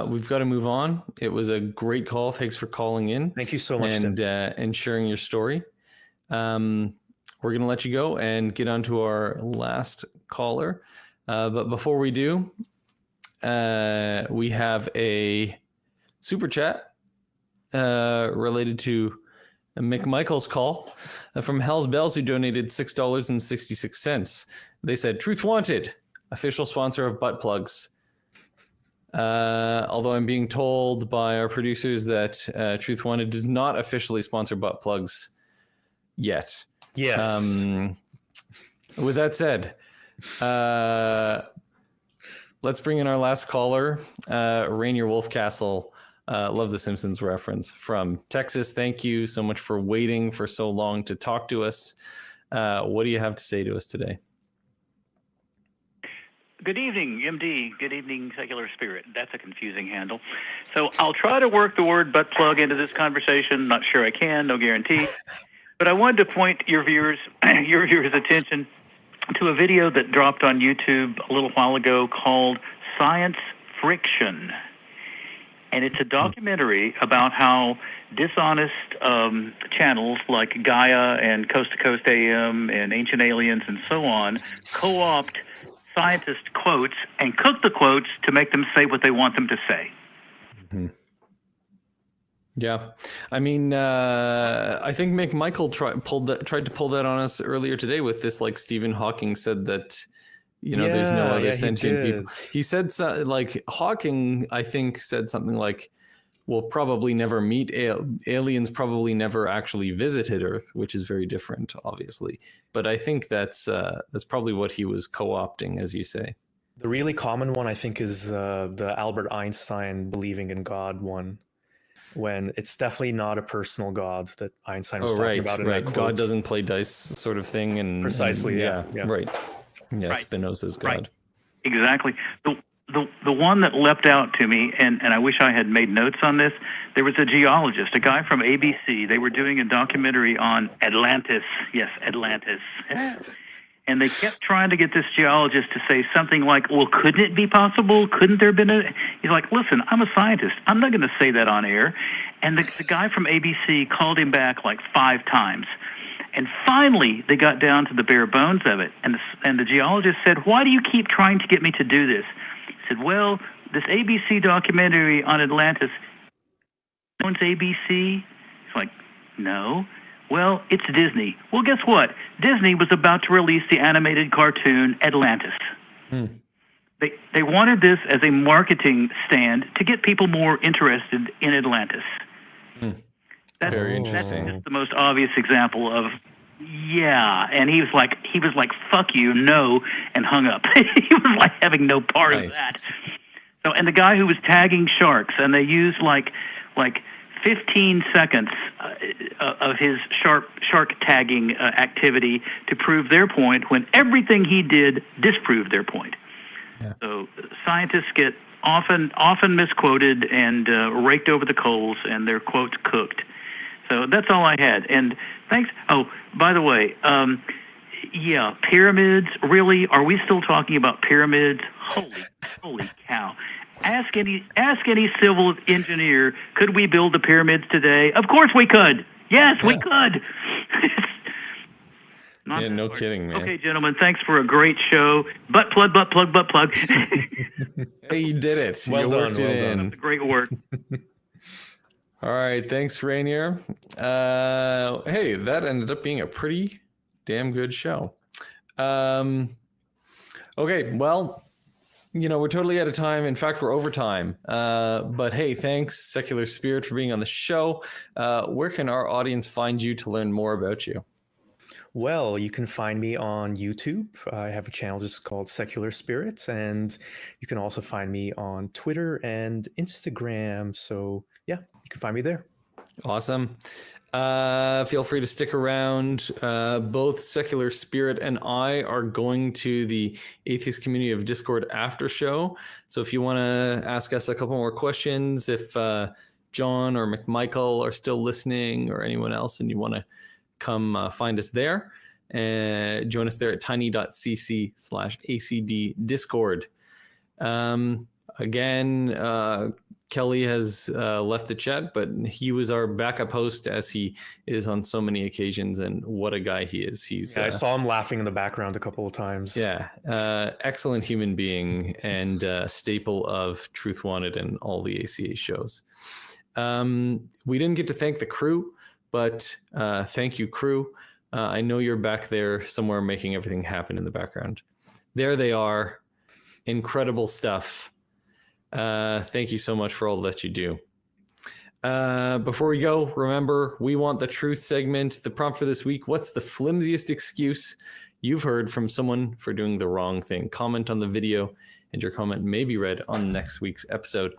we've got to move on. It was a great call. Thanks for calling in. Thank you so much, Tim. And sharing your story. We're going to let you go and get on to our last caller. But before we do, we have a super chat related to McMichael's call from Hell's Bells, who donated $6.66. They said, "Truth Wanted, official sponsor of butt plugs." Although I'm being told by our producers that Truth Wanted does not officially sponsor butt plugs yet. Yes. With that said, let's bring in our last caller, Rainier Wolfcastle. Love the Simpsons reference from Texas. Thank you so much for waiting for so long to talk to us. What do you have to say to us today? Good evening, MD. Good evening, Secular Spirit. That's a confusing handle. So I'll try to work the word butt plug into this conversation. Not sure I can, no guarantee. But I wanted to point your viewers' attention to a video that dropped on YouTube a little while ago called Science Friction. And it's a documentary about how dishonest channels like Gaia and Coast to Coast AM and Ancient Aliens and so on co-opt scientist quotes and cook the quotes to make them say what they want them to say. Mm-hmm. Yeah, I mean, I think McMichael tried to pull that on us earlier today with this. Like Stephen Hawking said that, you know, there's no other sentient people. He said like Hawking, I think, said something like, "We'll probably never meet aliens. Probably never actually visited Earth," which is very different, obviously. But I think that's probably what he was co-opting, as you say. The really common one, I think, is the Albert Einstein believing in God one, when it's definitely not a personal God that Einstein was talking about in that quote. God doesn't play dice, sort of thing, and Precisely, and, yeah. right, yeah, Right. Spinoza's God. Right. Exactly. The one that leapt out to me, and I wish I had made notes on this, there was a geologist, a guy from ABC. They were doing a documentary on Atlantis. Yes, Atlantis. And they kept trying to get this geologist to say something like, well, couldn't it be possible? Couldn't there have been a... He's like, listen, I'm a scientist. I'm not going to say that on air. And the guy from ABC called him back like 5 times. And finally, they got down to the bare bones of it. And the geologist said, why do you keep trying to get me to do this? He said, well, this ABC documentary on Atlantis, owns ABC? He's like, no. Well, it's Disney. Well, guess what? Disney was about to release the animated cartoon Atlantis. They wanted this as a marketing stand to get people more interested in Atlantis. Very interesting. That's just the most obvious example of, yeah. And he was like, fuck you, no, and hung up. He was like having no part of that. So, and the guy who was tagging sharks, and they used like 15 seconds of his shark tagging activity to prove their point, when everything he did disproved their point. Yeah. So scientists get often misquoted and raked over the coals, and their quotes cooked. So that's all I had. And thanks. Oh, by the way, yeah, pyramids. Really, are we still talking about pyramids? Holy cow! Ask any civil engineer, could we build the pyramids today? Of course we could. Yes, we could. Yeah, no kidding, man. Okay, gentlemen, thanks for a great show. Butt plug. Hey, you did it. Well done. Great work. All right, thanks, Rainier. Hey, that ended up being a pretty damn good show. Okay, well, we're totally out of time. In fact, we're over time. But hey, thanks, Secular Spirit, for being on the show. Where can our audience find you to learn more about you? Well, you can find me on YouTube. I have a channel just called Secular Spirits, and you can also find me on Twitter and Instagram. So yeah, you can find me there. Awesome. Feel free to stick around. Both Secular Spirit and I are going to the Atheist Community of Discord after show. So if you want to ask us a couple more questions, if John or McMichael are still listening, or anyone else, and you want to come find us there, and join us there at tiny.cc/ACD Discord. Again, Kelly has left the chat, but he was our backup host, as he is on so many occasions, and what a guy he is. I saw him laughing in the background a couple of times. Yeah, excellent human being, and staple of Truth Wanted and all the ACA shows. We didn't get to thank the crew, but thank you, crew. I know you're back there somewhere making everything happen in the background. There they are. Incredible stuff. Thank you so much for all that you do. Before we go, remember, we want the truth segment. The prompt for this week: what's the flimsiest excuse you've heard from someone for doing the wrong thing? Comment on the video, and your comment may be read on next week's episode.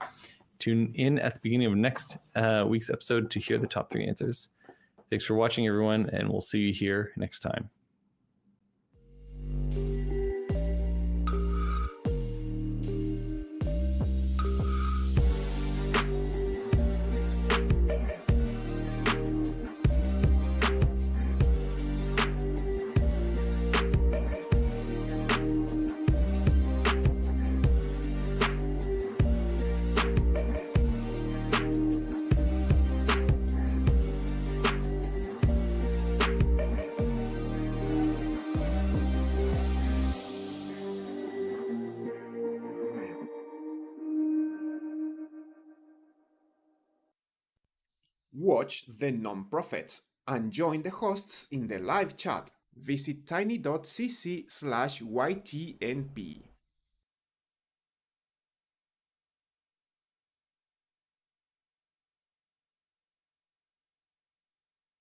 Tune in at the beginning of next week's episode to hear the top 3 answers. Thanks for watching, everyone, and we'll see you here next time. Watch the non-profits and join the hosts in the live chat. Visit tiny.cc/YTNP.